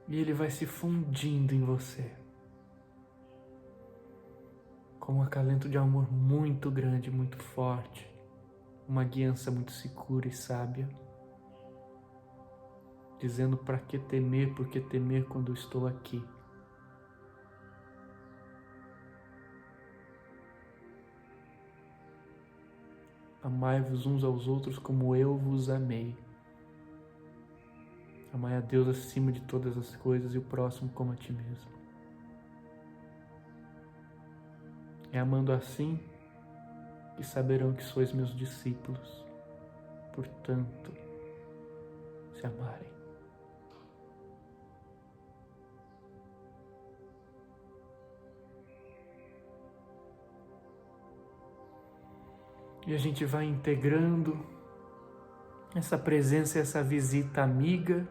E ele vai se fundindo em você, com um acalento de amor muito grande, muito forte, uma guiança muito segura e sábia, dizendo para que temer, por que temer quando eu estou aqui. Amai-vos uns aos outros como eu vos amei. Amai a Deus acima de todas as coisas e o próximo como a ti mesmo. É amando assim que saberão que sois meus discípulos. Portanto, se amarem. E a gente vai integrando essa presença, essa visita amiga,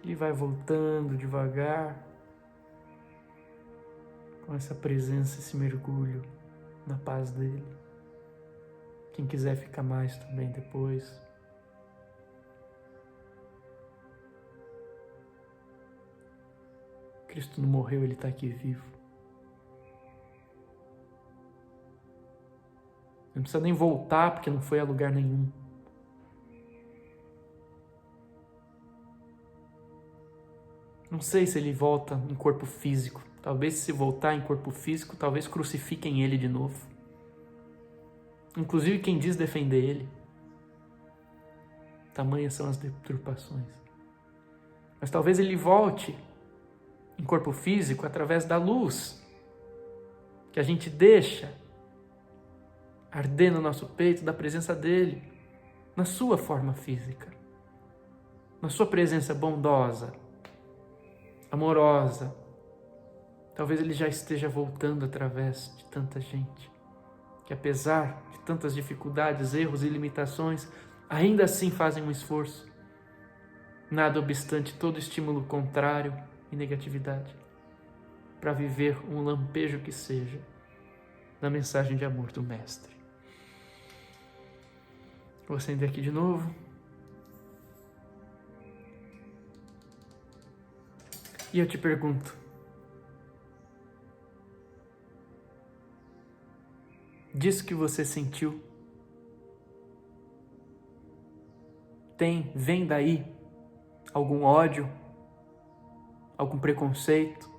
e vai voltando devagar com essa presença, esse mergulho na paz dele. Quem quiser ficar mais também depois. Cristo não morreu, ele está aqui vivo. Não precisa nem voltar, porque não foi a lugar nenhum. Não sei se ele volta em corpo físico. Talvez se voltar em corpo físico, talvez crucifiquem ele de novo. Inclusive quem diz defender ele. Tamanhas são as deturpações. Mas talvez ele volte em corpo físico através da luz que a gente deixa arder no nosso peito da presença dele, na sua forma física, na sua presença bondosa, amorosa. Talvez ele já esteja voltando através de tanta gente, que apesar de tantas dificuldades, erros e limitações, ainda assim fazem um esforço, nada obstante todo estímulo contrário e negatividade, para viver um lampejo que seja da mensagem de amor do Mestre. Vou acender aqui de novo. E eu te pergunto, disso que você sentiu, vem daí algum ódio, algum preconceito,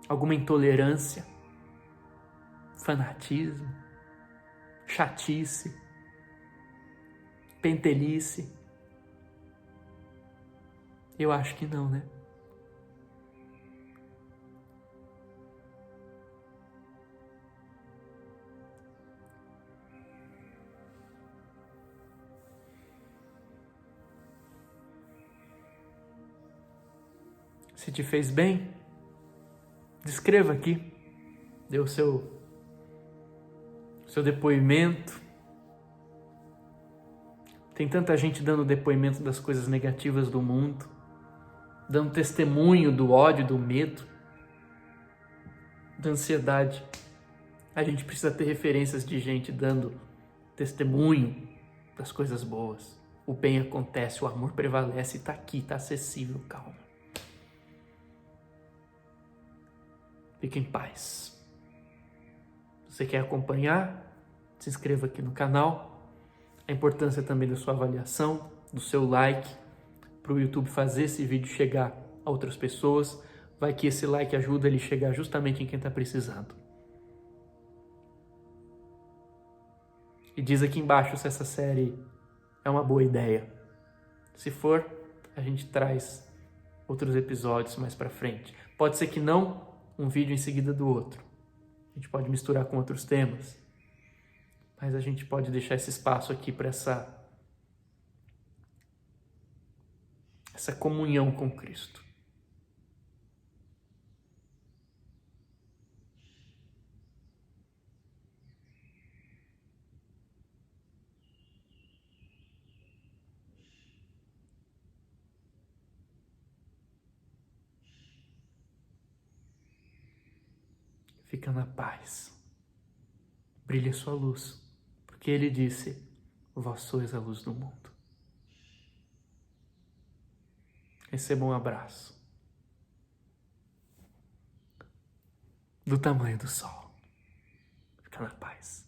alguma intolerância, fanatismo, chatice, pentelice? Eu acho que não, né? Se te fez bem, descreva aqui, dê o seu depoimento. Tem tanta gente dando depoimento das coisas negativas do mundo, dando testemunho do ódio, do medo, da ansiedade. A gente precisa ter referências de gente dando testemunho das coisas boas. O bem acontece, o amor prevalece, está aqui, está acessível, calma. Fique em paz. Se você quer acompanhar, se inscreva aqui no canal. A importância também da sua avaliação, do seu like, para o YouTube fazer esse vídeo chegar a outras pessoas. Vai que esse like ajuda ele a chegar justamente em quem está precisando. E diz aqui embaixo se essa série é uma boa ideia. Se for, a gente traz outros episódios mais para frente. Pode ser que não, um vídeo em seguida do outro. A gente pode misturar com outros temas. Mas a gente pode deixar esse espaço aqui para essa comunhão com Cristo. fica na paz. Brilhe a sua luz, porque Ele disse: vós sois a luz do mundo. Receba um abraço do tamanho do sol. Fica na paz.